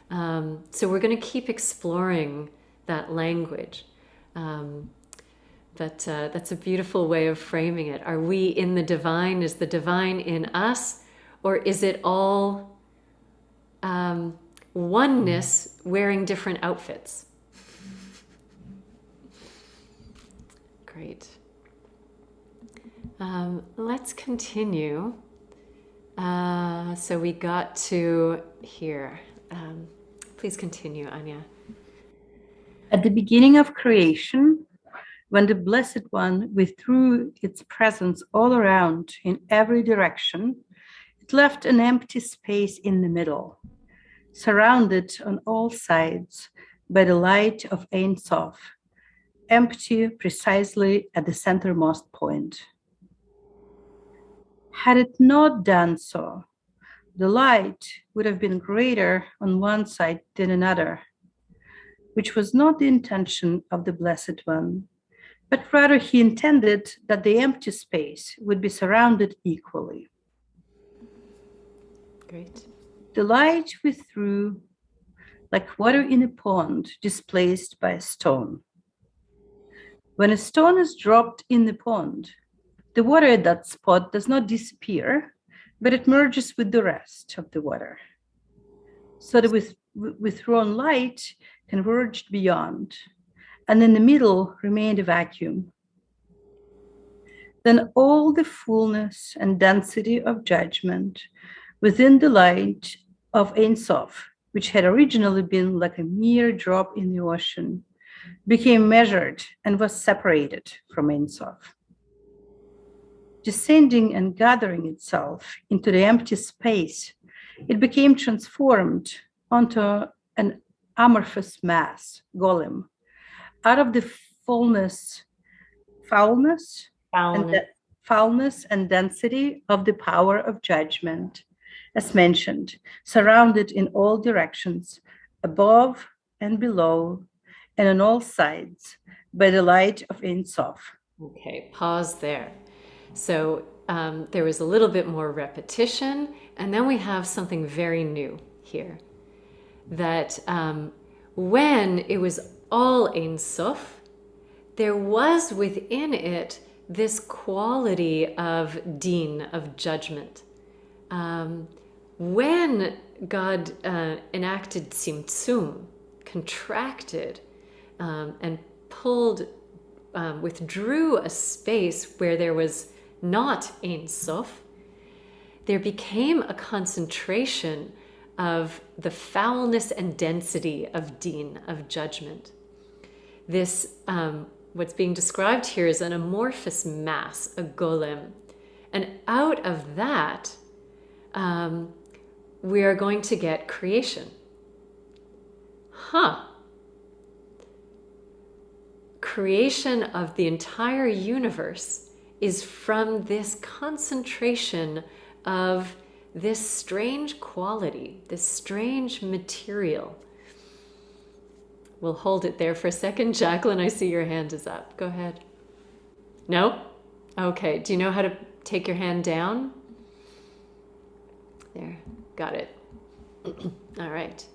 So we're going to keep exploring that language. But that's a beautiful way of framing it. Are we in the divine? Is the divine in us? Or is it all oneness wearing different outfits? Great. Let's continue. So we got to here. Please continue, Anya. At the beginning of creation, when the Blessed One withdrew its presence all around in every direction, it left an empty space in the middle, surrounded on all sides by the light of Ein Sof, empty precisely at the centermost point. Had it not done so, the light would have been greater on one side than another, which was not the intention of the Blessed One, but rather he intended that the empty space would be surrounded equally. Great. The light withdrew like water in a pond displaced by a stone. When a stone is dropped in the pond, the water at that spot does not disappear, but it merges with the rest of the water. So the withdrawn light converged beyond, and in the middle remained a vacuum. Then all the fullness and density of judgment within the light of Ein Sof, which had originally been like a mere drop in the ocean, became measured and was separated from Ein Sof. Descending and gathering itself into the empty space, it became transformed onto an amorphous mass, golem, out of the foulness and density of the power of judgment, as mentioned, surrounded in all directions, above and below, and on all sides, by the light of Ein Sof. Okay, pause there. So there was a little bit more repetition, and then we have something very new here. That when it was all Ein Sof, there was within it this quality of din, of judgment. When God enacted Tzimtzum, contracted and withdrew a space where there was not Ein Sof, there became a concentration of the foulness and density of din, of judgment. This, what's being described here is an amorphous mass, a golem. And out of that, we are going to get creation. Creation of the entire universe is from this concentration of this strange quality, this strange material. We'll hold it there for a second. Jacqueline, I see your hand is up. Go ahead. No? Okay. Do you know how to take your hand down? There. Got it. All right.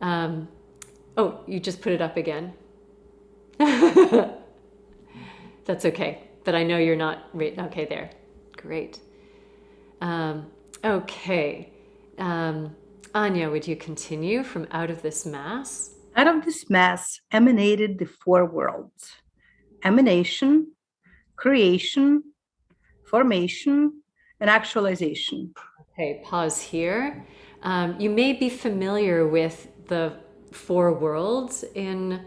Oh, you just put it up again. That's okay. But I know you're not okay there. Great. Okay. Anya, would you continue from out of this mass? Out of this mass emanated the four worlds: emanation, creation, formation, and actualization. Okay, pause here. You may be familiar with the four worlds in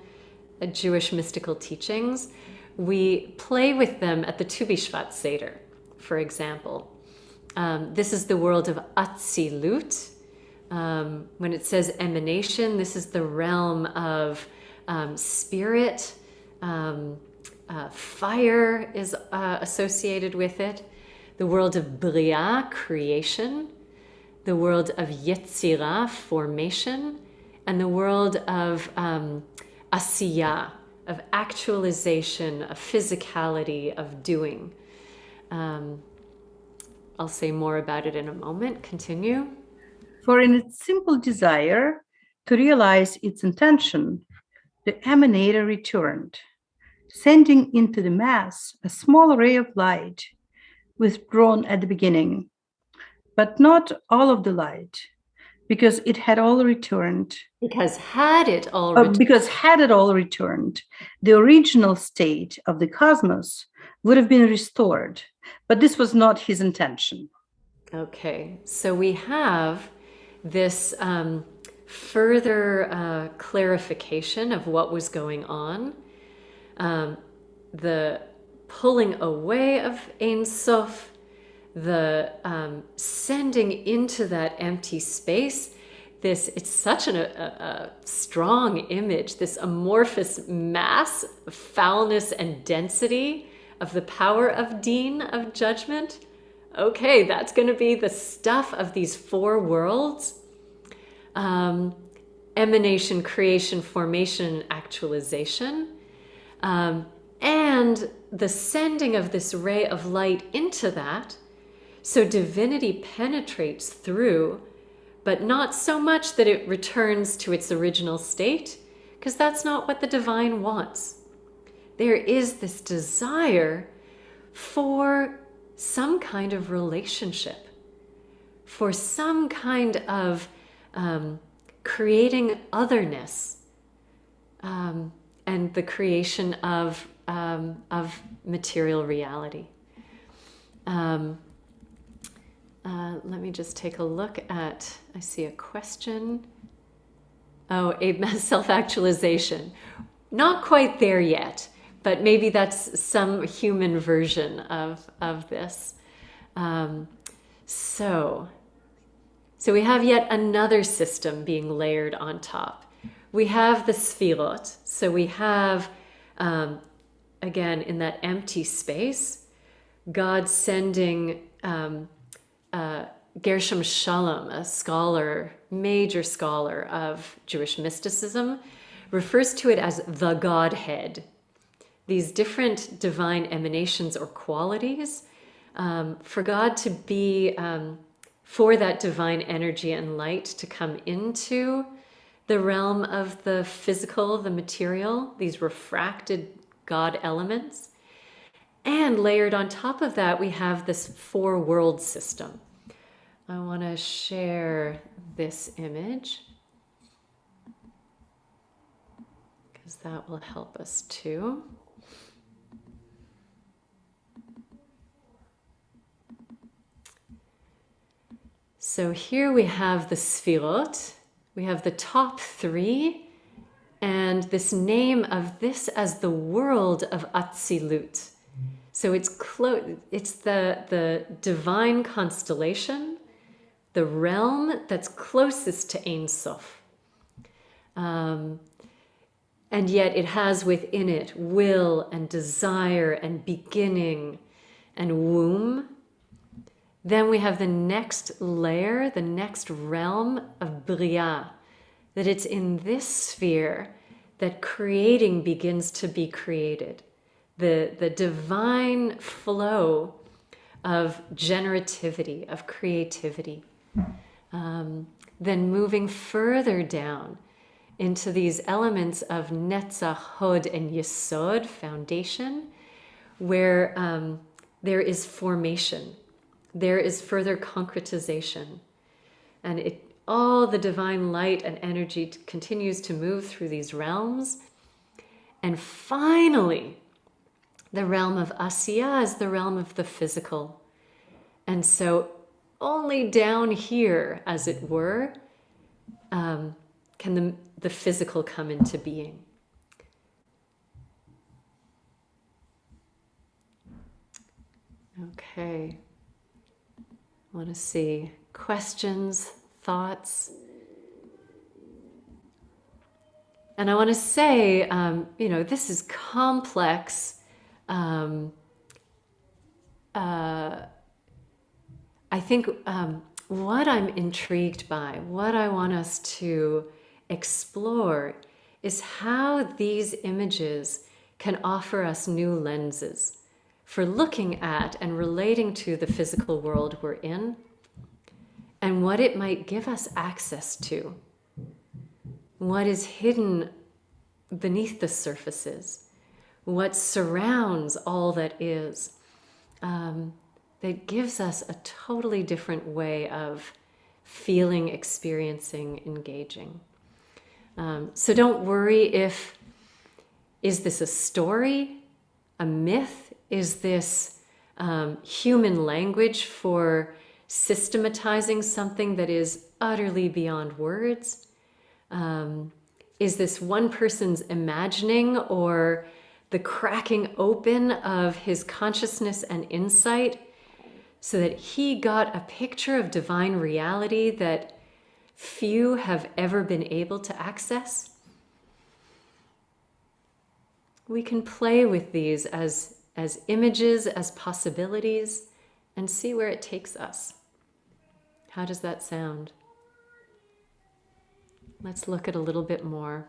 Jewish mystical teachings. We play with them at the Tu B'Shvat Seder, for example. This is the world of Atzilut. When it says emanation, this is the realm of spirit. Fire is associated with it. The world of Bria, creation. The world of Yetzirah, formation. And the world of Asiyah, of actualization, of physicality, of doing. I'll say more about it in a moment. Continue. For in its simple desire to realize its intention, the emanator returned, sending into the mass a small ray of light withdrawn at the beginning, but not all of the light, because it had all returned. Because had it all returned, the original state of the cosmos would have been restored, but this was not his intention. Okay, so we have this further clarification of what was going on. The pulling away of Ein Sof, the sending into that empty space. It's such a strong image, this amorphous mass of foulness and density of the power of Din, of judgment. Okay, that's going to be the stuff of these four worlds. Emanation, creation, formation, actualization. And the sending of this ray of light into that, so divinity penetrates through, but not so much that it returns to its original state, because that's not what the divine wants. There is this desire for some kind of relationship, for some kind of creating otherness, and the creation of material reality. Let me just take a look at, I see a question. Oh, self-actualization. Not quite there yet, but maybe that's some human version of this. So we have yet another system being layered on top. We have the Sefirot. So we have, again, in that empty space, God sending Gershom Shalom, a scholar, major scholar of Jewish mysticism, refers to it as the Godhead. These different divine emanations or qualities, for God to be, for that divine energy and light to come into the realm of the physical, the material, these refracted God elements. And layered on top of that, we have this four world system. I want to share this image because that will help us too. So here we have the Sefirot. We have the top three, and this name of this as the world of Atzilut. So it's the divine constellation, the realm that's closest to Ein Sof. And yet it has within it will and desire and beginning and womb. Then we have the next layer, the next realm of Bria, that it's in this sphere that creating begins to be created. The divine flow of generativity, of creativity. Then moving further down into these elements of netzach, hod, and yesod, foundation, where there is formation, there is further concretization, and all the divine light and energy continues to move through these realms. And finally, the realm of Asiya is the realm of the physical. And so only down here, as it were, can the physical come into being. Okay. I want to see questions, thoughts. And I want to say, this is complex. I think what I'm intrigued by, what I want us to explore, is how these images can offer us new lenses for looking at and relating to the physical world we're in, and what it might give us access to, what is hidden beneath the surfaces, what surrounds all that is, that gives us a totally different way of feeling, experiencing, engaging. So don't worry is this a story, a myth? Is this human language for systematizing something that is utterly beyond words? Is this one person's imagining or the cracking open of his consciousness and insight so that he got a picture of divine reality that few have ever been able to access? We can play with these as images, as possibilities, and see where it takes us. How does that sound? Let's look at a little bit more.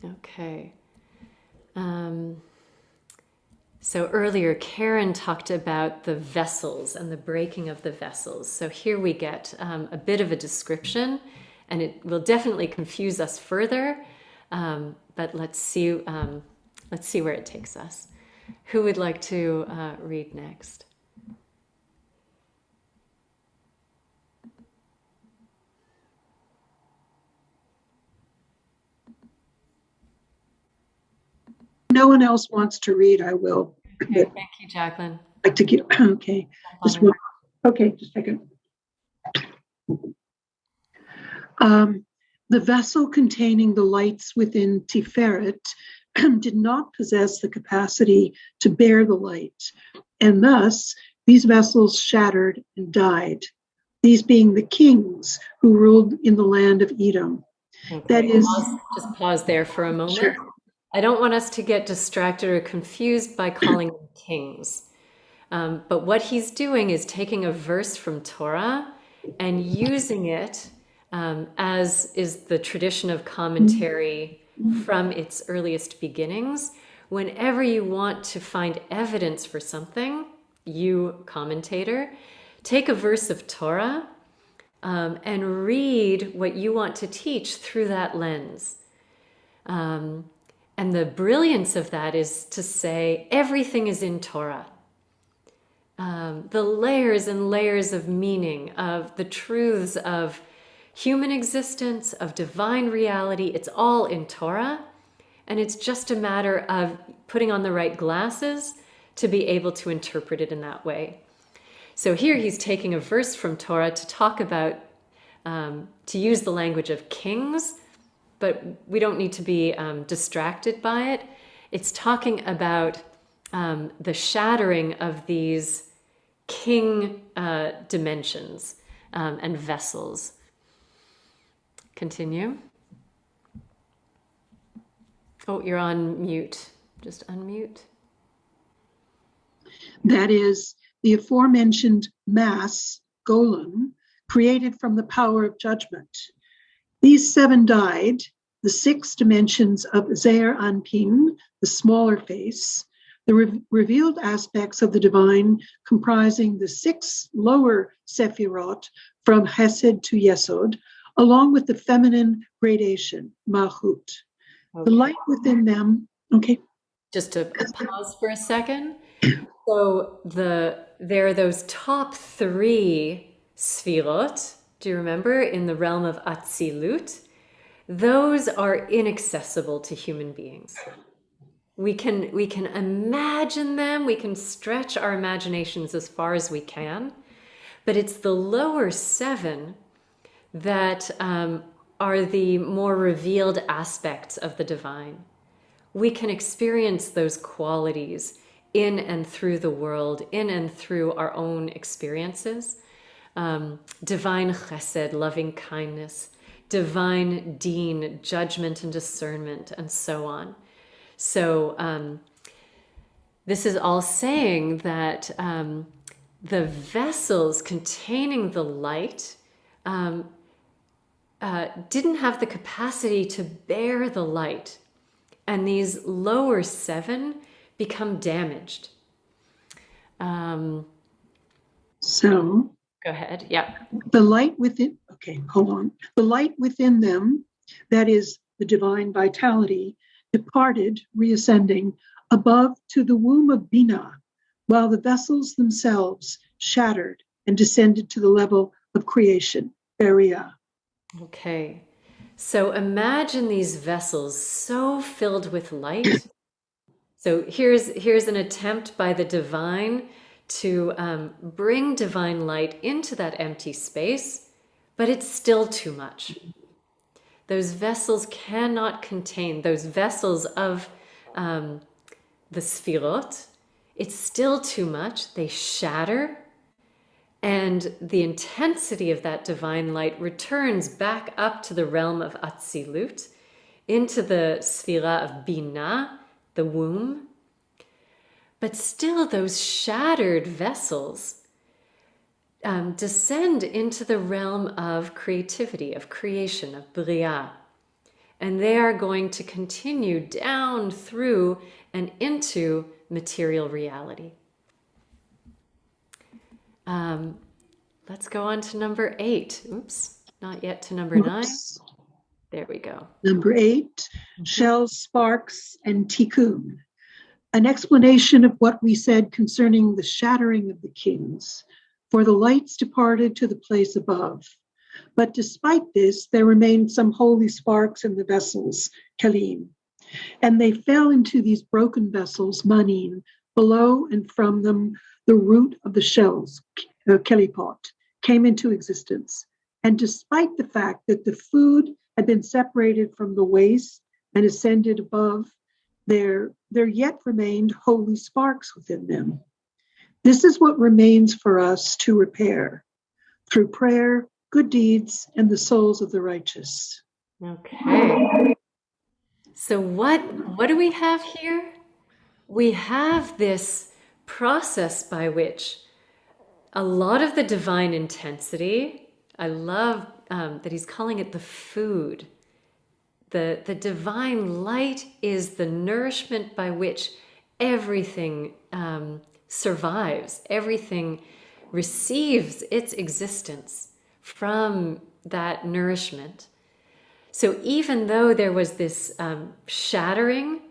Okay. So earlier, Karen talked about the vessels and the breaking of the vessels. So here we get a bit of a description, and it will definitely confuse us further. But let's see where it takes us. Who would like to read next? No one else wants to read, I will. Okay, thank you, Jacqueline. I'd like to give, okay, just one. Okay, just a second. The vessel containing the lights within Tiferet did not possess the capacity to bear the light, and thus these vessels shattered and died, these being the kings who ruled in the land of Edom. Okay. That is... Just pause there for a moment. Sure. I don't want us to get distracted or confused by calling them kings. But what he's doing is taking a verse from Torah and using it as is the tradition of commentary from its earliest beginnings. Whenever you want to find evidence for something, you, commentator, take a verse of Torah and read what you want to teach through that lens. And the brilliance of that is to say everything is in Torah. The layers and layers of meaning, of the truths of human existence, of divine reality, it's all in Torah. And it's just a matter of putting on the right glasses to be able to interpret it in that way. So here he's taking a verse from Torah to talk about, to use the language of kings, but we don't need to be distracted by it. It's talking about the shattering of these king dimensions and vessels. Continue. Oh, you're on mute. Just unmute. That is, the aforementioned mass, golem, created from the power of judgment. These 7 died, the 6 dimensions of Zeir Anpin, the smaller face, the revealed aspects of the divine comprising the 6 lower Sefirot from Chesed to Yesod, along with the feminine gradation, Malchut. The light within them, okay. Just to pause for a second. So there are those top 3 Sefirot, do you remember, in the realm of Atzilut? Those are inaccessible to human beings. We can imagine them, we can stretch our imaginations as far as we can, but it's the lower 7 that are the more revealed aspects of the divine. We can experience those qualities in and through the world, in and through our own experiences. Divine chesed, loving kindness, divine din, judgment and discernment, and so on. So this is all saying that the vessels containing the light didn't have the capacity to bear the light. And these lower 7 become damaged. So Go ahead. Yeah. the light within, okay, hold on. The light within them, that is the divine vitality, departed, reascending above to the womb of Binah, while the vessels themselves shattered and descended to the level of creation, Beriah. Okay. So imagine these vessels so filled with light. So here's an attempt by the divine to bring divine light into that empty space, but it's still too much. Those vessels cannot contain, those vessels of the Sefirot, it's still too much. They shatter, and the intensity of that divine light returns back up to the realm of Atzilut, into the Sefirah of Binah, the womb. But still, those shattered vessels descend into the realm of creativity, of creation, of Bria. And they are going to continue down through and into material reality. Let's go on to number 8. Oops, not yet to number 9. There we go. Number 8, shells, sparks, and Tikkun. An explanation of what we said concerning the shattering of the kings, for the lights departed to the place above. But despite this, there remained some holy sparks in the vessels, Kelim, and they fell into these broken vessels, Manin, below and from them the root of the shells, Kelipot, came into existence. And despite the fact that the food had been separated from the waste and ascended above, there yet remained holy sparks within them. This is what remains for us to repair through prayer, good deeds, and the souls of the righteous. Okay. So what do we have here? We have this process by which a lot of the divine intensity, I love that he's calling it the food. The divine light is the nourishment by which everything survives, everything receives its existence from that nourishment. So even though there was this shattering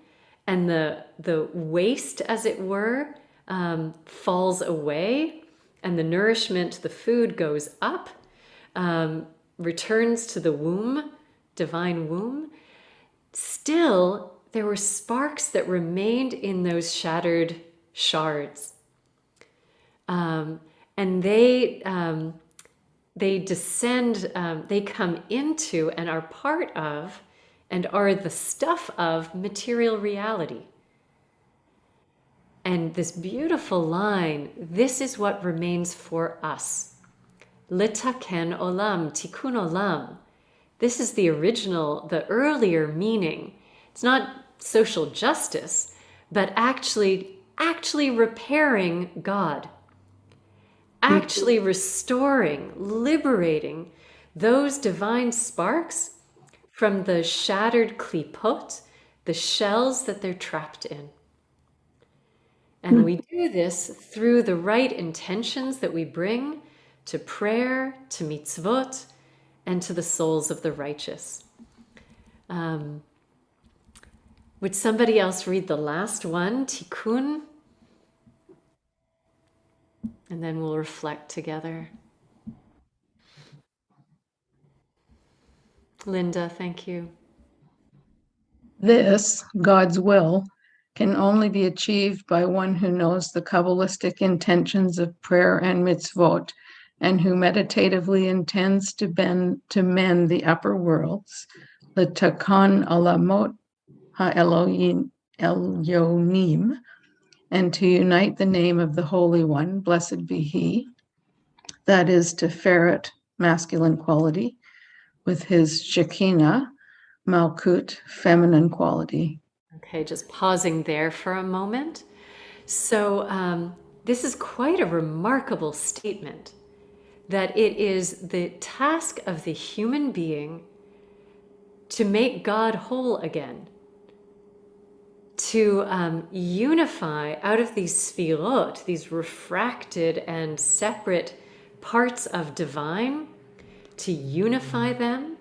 and the waste, as it were, falls away, and the nourishment, the food goes up, returns to the womb, divine womb, still there were sparks that remained in those shattered shards. And they descend, they come into and are part of and are the stuff of material reality. And this beautiful line, this is what remains for us. Litaken olam, tikkun olam. This is the original, the earlier meaning. It's not social justice, but actually repairing God. Actually restoring, liberating those divine sparks from the shattered klipot, the shells that they're trapped in. And we do this through the right intentions that we bring to prayer, to mitzvot, and to the souls of the righteous. Would somebody else read the last one, Tikkun? And then we'll reflect together. Linda, thank you. This, God's will, can only be achieved by one who knows the Kabbalistic intentions of prayer and mitzvot, and who meditatively intends to mend the upper worlds, the Tikkun alamot ha'elonim, and to unite the name of the Holy One, blessed be He, that is to ferret masculine quality, with his Shekinah, Malkut, feminine quality. Okay, just pausing there for a moment. So this is quite a remarkable statement, that it is the task of the human being to make God whole again, to unify out of these Sefirot, these refracted and separate parts of divine, to unify them,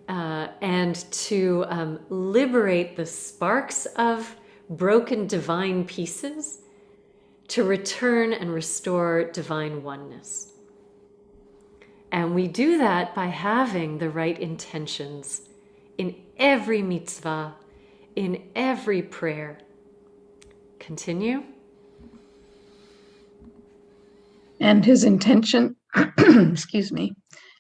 and to liberate the sparks of broken divine pieces, to return and restore divine oneness. And we do that by having the right intentions in every mitzvah, in every prayer. Continue. And his intention, excuse me,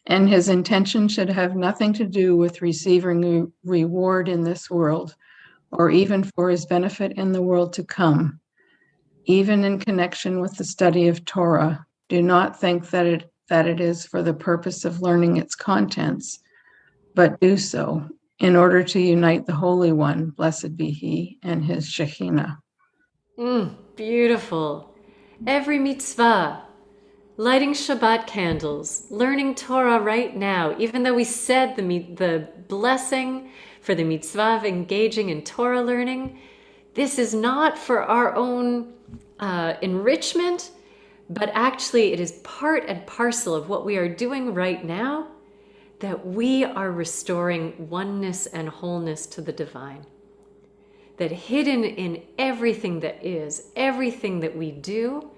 and his intention should have nothing to do with receiving a reward in this world, or even for his benefit in the world to come. Even in connection with the study of Torah, do not think that it is for the purpose of learning its contents, but do so in order to unite the Holy One, blessed be He, and his Shekinah. Beautiful. Every mitzvah, lighting Shabbat candles, learning Torah right now, even though we said the blessing for the mitzvah of engaging in Torah learning, this is not for our own enrichment, but actually it is part and parcel of what we are doing right now, that we are restoring oneness and wholeness to the divine. That hidden in everything that is, everything that we do,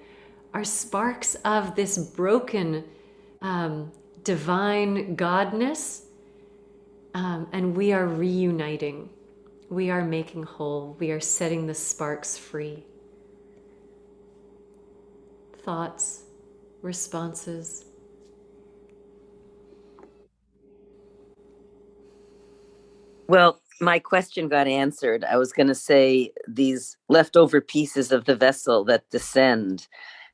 are sparks of this broken divine godness, and we are reuniting. We are making whole. We are setting the sparks free. Thoughts, responses? Well, my question got answered. I was going to say these leftover pieces of the vessel that descend,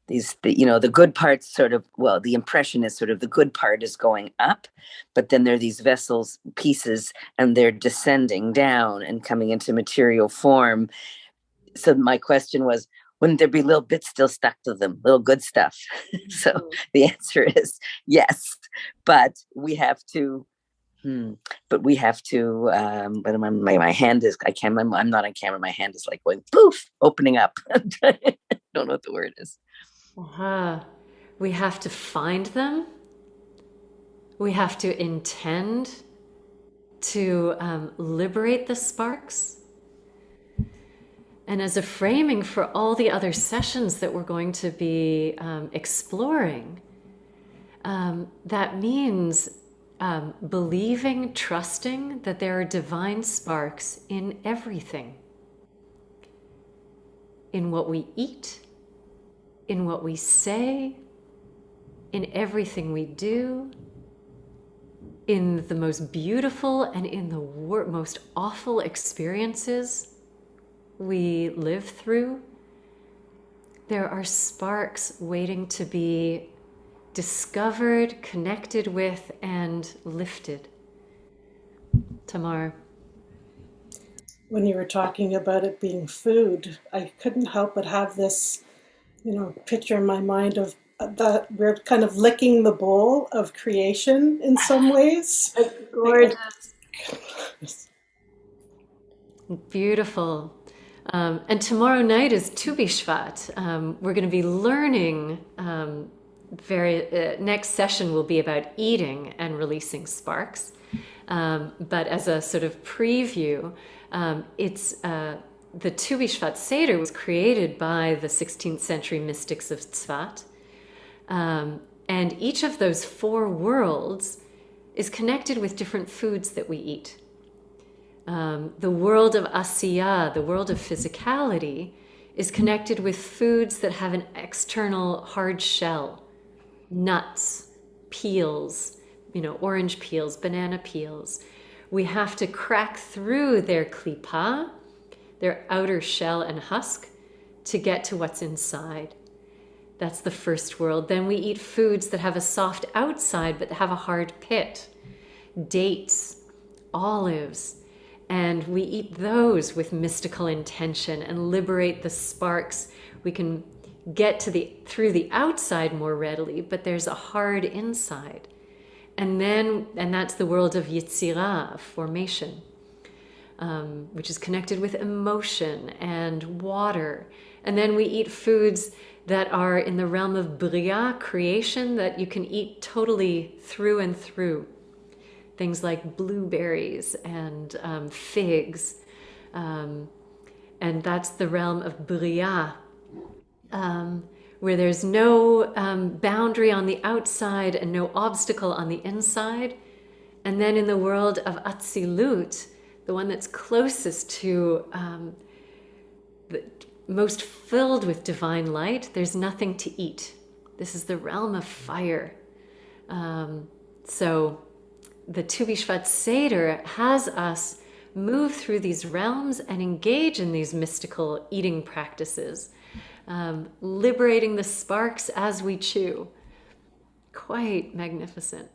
the good parts sort of, well, the impression is sort of the good part is going up, but then there are these vessels pieces and they're descending down and coming into material form. So my question was, wouldn't there be little bits still stuck to them, little good stuff? So the answer is yes, but we have to, but my hand is, I'm not on camera. My hand is like going poof, opening up. I don't know what the word is. We have to find them. We have to intend to liberate the sparks. And as a framing for all the other sessions that we're going to be exploring, that means believing, trusting that there are divine sparks in everything. In what we eat, in what we say, in everything we do, in the most beautiful and in the most awful experiences we live through. There are sparks waiting to be discovered, connected with, and lifted. Tamar. When you were talking about it being food, I couldn't help but have this, picture in my mind of that we're kind of licking the bowl of creation in some ways. Gorgeous. Beautiful. And tomorrow night is Tu B'Shvat. We're going to be learning. Next session will be about eating and releasing sparks. But as a sort of preview, it's the Tu B'Shvat Seder was created by the 16th century mystics of Tzfat. And each of those 4 worlds is connected with different foods that we eat. The world of Asiyah, the world of physicality, is connected with foods that have an external hard shell. Nuts, peels, orange peels, banana peels. We have to crack through their klipa, their outer shell and husk, to get to what's inside. That's the first world. Then we eat foods that have a soft outside but have a hard pit. Dates, olives, and we eat those with mystical intention and liberate the sparks. We can get through the outside more readily, but there's a hard inside. And that's the world of Yetzirah, of formation, which is connected with emotion and water. And then we eat foods that are in the realm of Bria, creation, that you can eat totally through and through. Things like blueberries and figs. And that's the realm of Bria, where there's no boundary on the outside and no obstacle on the inside. And then in the world of Atzilut, the one that's closest to the most filled with divine light, there's nothing to eat. This is the realm of fire. So the Tu B'Shvat Seder has us move through these realms and engage in these mystical eating practices, liberating the sparks as we chew. Quite magnificent.